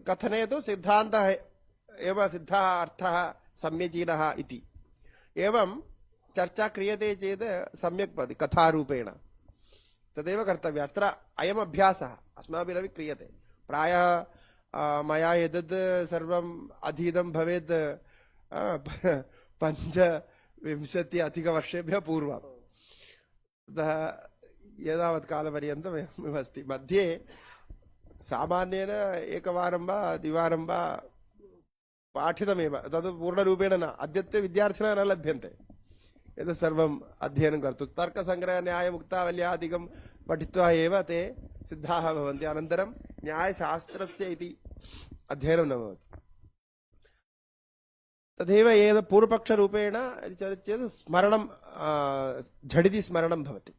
कथने तु सिद्धान्तः एव सिद्धः अर्थः समीचीनः इति, एवं चर्चा क्रियते चेत् सम्यक् भवति कथारूपेण। तदेव कर्तव्यम्। अत्र अयम् अभ्यासः अस्माभिरपि क्रियते। प्रायः मया एतद् सर्वम् अधीतं भवेत् 25 अधिकवर्षेभ्यः पूर्वम्। अतः एतावत् कालपर्यन्तम् अस्ति। मध्ये सामान्येन एकवारं वा द्विवारं वा पाठितमेव, तद् पूर्णरूपेण न। अद्यत्वे विद्यार्थिनः न लभ्यन्ते एतत् सर्वम् अध्ययनं कर्तुं। तर्कसङ्ग्रह न्यायमुक्तावल्यादिकं पठित्वा एव ते सिद्धाः भवन्ति। अनन्तरं न्यायशास्त्रस्य इति अध्ययनं न भवति। तथैव एतत् पूर्वपक्षरूपेण चेत् स्मरणं झटिति स्मरणं भवति,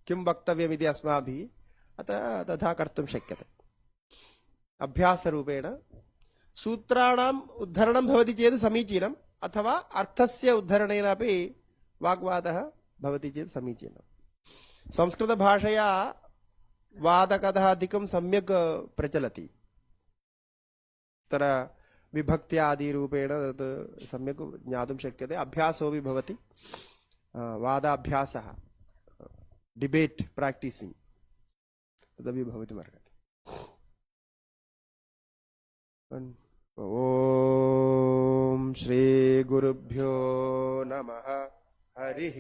किं वक्तव्यमिति अस्माभिः। अतः तथा कर्तुं शक्यते। अभ्यासरूपेण सूत्राणाम् उद्धरणं भवति चेत् समीचीनम्, अथवा अर्थस्य उद्धरणेनापि वाग्वादः भवति चेत् समीचीनम्। संस्कृतभाषया वादकथादिकं सम्यक् प्रचलति। तत्र विभक्त्यादिरूपेण तत् सम्यक् ज्ञातुं शक्यते। अभ्यासोऽपि भवति, वादाभ्यासः, डिबेट् प्राक्टीसिङ्ग् तदपि भवितुमर्हति। ॐ श्रीगुरुभ्यो नमः। हरिः